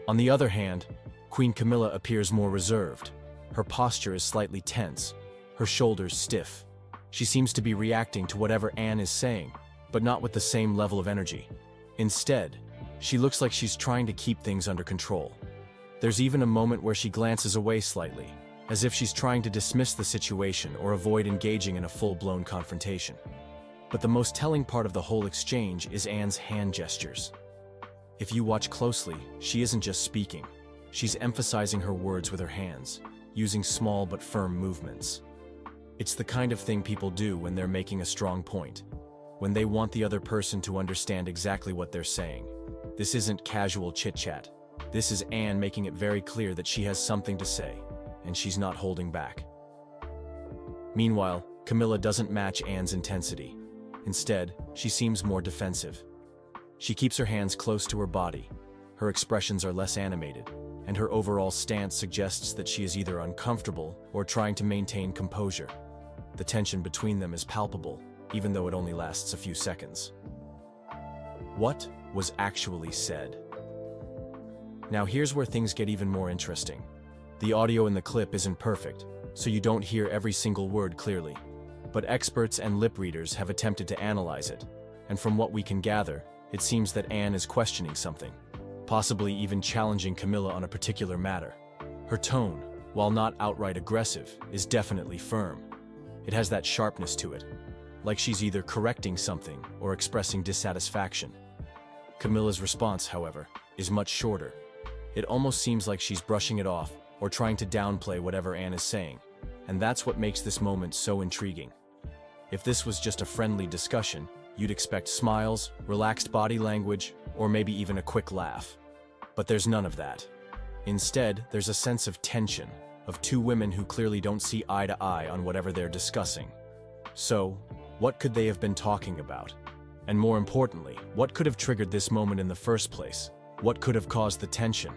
On the other hand, Queen Camilla appears more reserved. Her posture is slightly tense, her shoulders stiff. She seems to be reacting to whatever Anne is saying, but not with the same level of energy. Instead, she looks like she's trying to keep things under control. There's even a moment where she glances away slightly, as if she's trying to dismiss the situation or avoid engaging in a full-blown confrontation. But the most telling part of the whole exchange is Anne's hand gestures. If you watch closely, she isn't just speaking. She's emphasizing her words with her hands, using small but firm movements. It's the kind of thing people do when they're making a strong point, when they want the other person to understand exactly what they're saying. This isn't casual chit-chat. This is Anne making it very clear that she has something to say, and she's not holding back. Meanwhile, Camilla doesn't match Anne's intensity. Instead, she seems more defensive. She keeps her hands close to her body. Her expressions are less animated, and her overall stance suggests that she is either uncomfortable or trying to maintain composure. The tension between them is palpable, even though it only lasts a few seconds. What was actually said? Now here's where things get even more interesting. The audio in the clip isn't perfect, so you don't hear every single word clearly. But experts and lip readers have attempted to analyze it, and from what we can gather, it seems that Anne is questioning something, possibly even challenging Camilla on a particular matter. Her tone, while not outright aggressive, is definitely firm. It has that sharpness to it, like she's either correcting something or expressing dissatisfaction. Camilla's response, however, is much shorter. It almost seems like she's brushing it off or trying to downplay whatever Anne is saying, and that's what makes this moment so intriguing. If this was just a friendly discussion, you'd expect smiles, relaxed body language, or maybe even a quick laugh. But there's none of that. Instead, there's a sense of tension, of two women who clearly don't see eye to eye on whatever they're discussing. So, what could they have been talking about? And more importantly, what could have triggered this moment in the first place? What could have caused the tension?